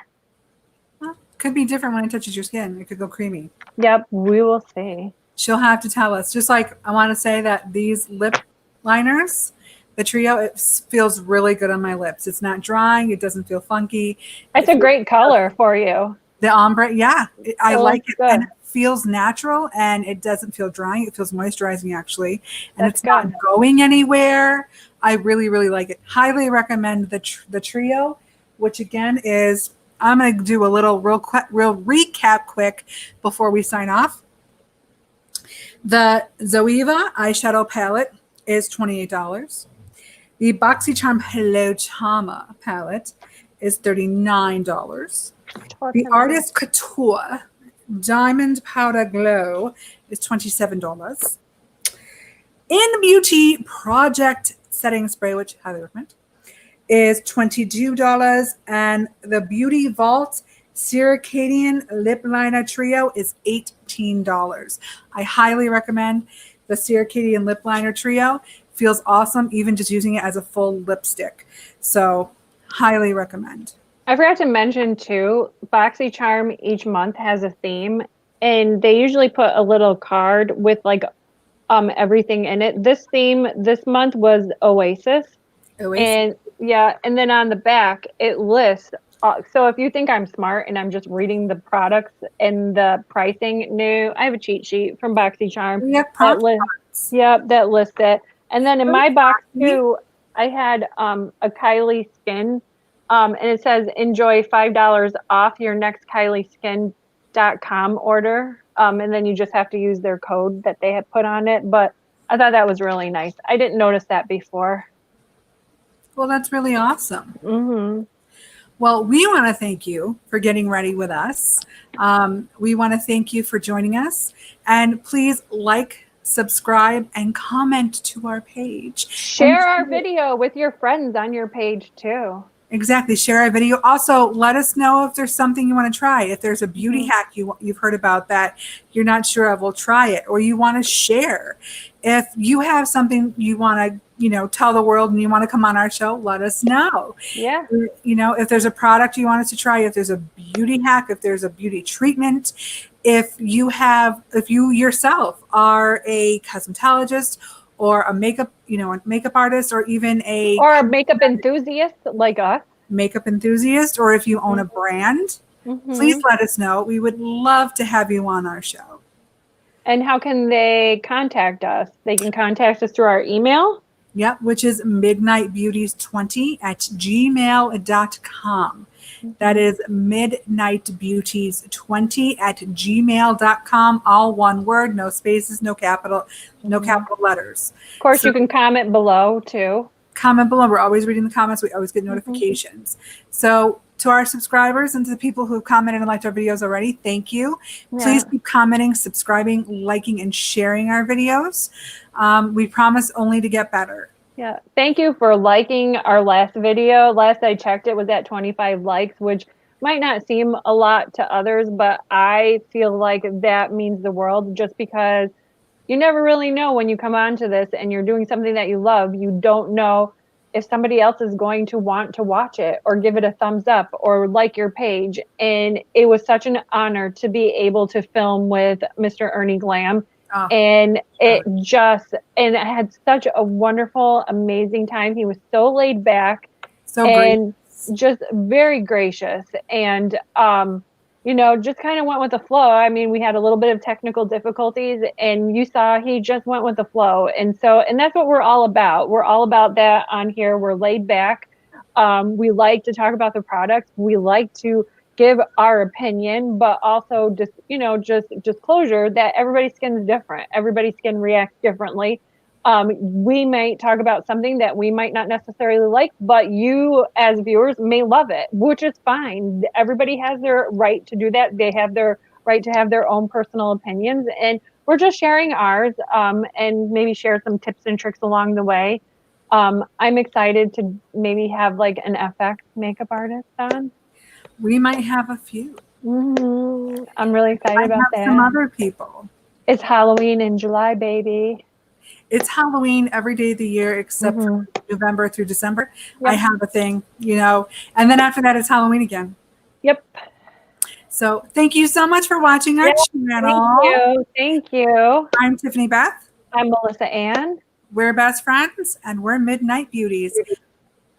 Well, could be different when it touches your skin. It could go creamy. yep, we will see. She'll have to tell us. Just like I want to say that these lip liners, the trio, it feels really good on my lips. It's not drying. It doesn't feel funky. It's It a feels great color for you. the ombre. Yeah, I It like looks it. And good. it feels natural and it doesn't feel drying. It feels moisturizing actually. And That's it's not good. going anywhere. I really, really like it. Highly recommend the trio, which again is, I'm going to do a little real recap quick before we sign off. The Zoeva eyeshadow palette is $28. The Boxycharm Hello Chama palette is $39. The Artist Couture Diamond Powder Glow is $27. In Beauty Project Setting Spray, which I highly recommend, is $22. And the Beauty Vault Circadian Lip Liner Trio is $18. I highly recommend the Circadian Lip Liner Trio. Feels awesome, even just using it as a full lipstick. So, highly recommend. I forgot to mention too, Boxycharm each month has a theme, and they usually put a little card with like everything in it. This theme this month was Oasis. Oasis. And yeah, and then on the back it lists. So if you think I'm smart and I'm just reading the products and the pricing, no, I have a cheat sheet from BoxyCharm We have that prompt list. cards. Yep, that lists it. And then in Really my box happy. too, I had a Kylie Skin, and it says enjoy $5 off your next KylieSkin.com order. And then you just have to use their code that they had put on it. But I thought that was really nice. I didn't notice that before. Well, that's really awesome. Mm-hmm. Well, we want to thank you for getting ready with us. We want to thank you for joining us. And please like, subscribe, and comment to our page. And Share our video with your friends on your page too. exactly, share our video. Also, let us know if there's something you want to try. If there's a beauty hack you've heard about that you're not sure of, we'll try it. Or you want to share. If you have something you want to, tell the world and you want to come on our show, let us know. Yeah. If there's a product you want us to try, if there's a beauty hack, if there's a beauty treatment, if you yourself are a cosmetologist or a makeup artist, or even or a makeup enthusiast like us, makeup enthusiast, or if you own a brand, please let us know. We would love to have you on our show. And how can they contact us? They can contact us through our email. Yep, which is midnightbeauties20@gmail.com. That is midnightbeauties20@gmail.com. All one word, no spaces, no capital letters. Of course, you can comment below too. Comment below. We're always reading the comments. We always get notifications. So to our subscribers and to the people who have commented and liked our videos already, thank you. Yeah. Please keep commenting, subscribing, liking, and sharing our videos. We promise only to get better. Yeah. Thank you for liking our last video. Last I checked, it was at 25 likes, which might not seem a lot to others, but I feel like that means the world, just because you never really know when you come onto this and you're doing something that you love. You don't know if somebody else is going to want to watch it or give it a thumbs up or like your page. And it was such an honor to be able to film with Mr. Ernie Glam. Oh, and I had such a wonderful, amazing time. He was so laid back, so and just very gracious, and just kind of went with the flow. I mean, we had a little bit of technical difficulties, and you saw he just went with the flow. And that's what we're all about. We're all about that on here. We're laid back. We like to talk about the products. We like to give our opinion, but also just disclosure that everybody's skin is different. Everybody's skin reacts differently. We might talk about something that we might not necessarily like, but you as viewers may love it, which is fine. Everybody has their right to do that. They have their right to have their own personal opinions, and we're just sharing ours, and maybe share some tips and tricks along the way. I'm excited to maybe have like an FX makeup artist on. We might have a few. I'm really excited about that. Some other people. It's Halloween in July, baby. It's Halloween every day of the year except for November through December. Yep. I have a thing, and then after that it's Halloween again. Yep. So thank you so much for watching our channel. Thank you. Thank you. I'm Tiffany Beth. I'm Melissa Ann. We're best friends and we're Midnight Beauties.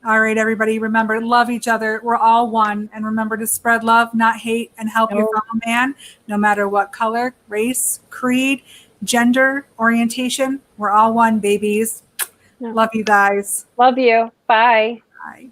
All right, everybody, remember, love each other. We're all one. And remember to spread love, not hate, and help your fellow man, no matter what color, race, creed, gender, orientation. We're all one, babies. Love you guys. Love you. Bye. Bye.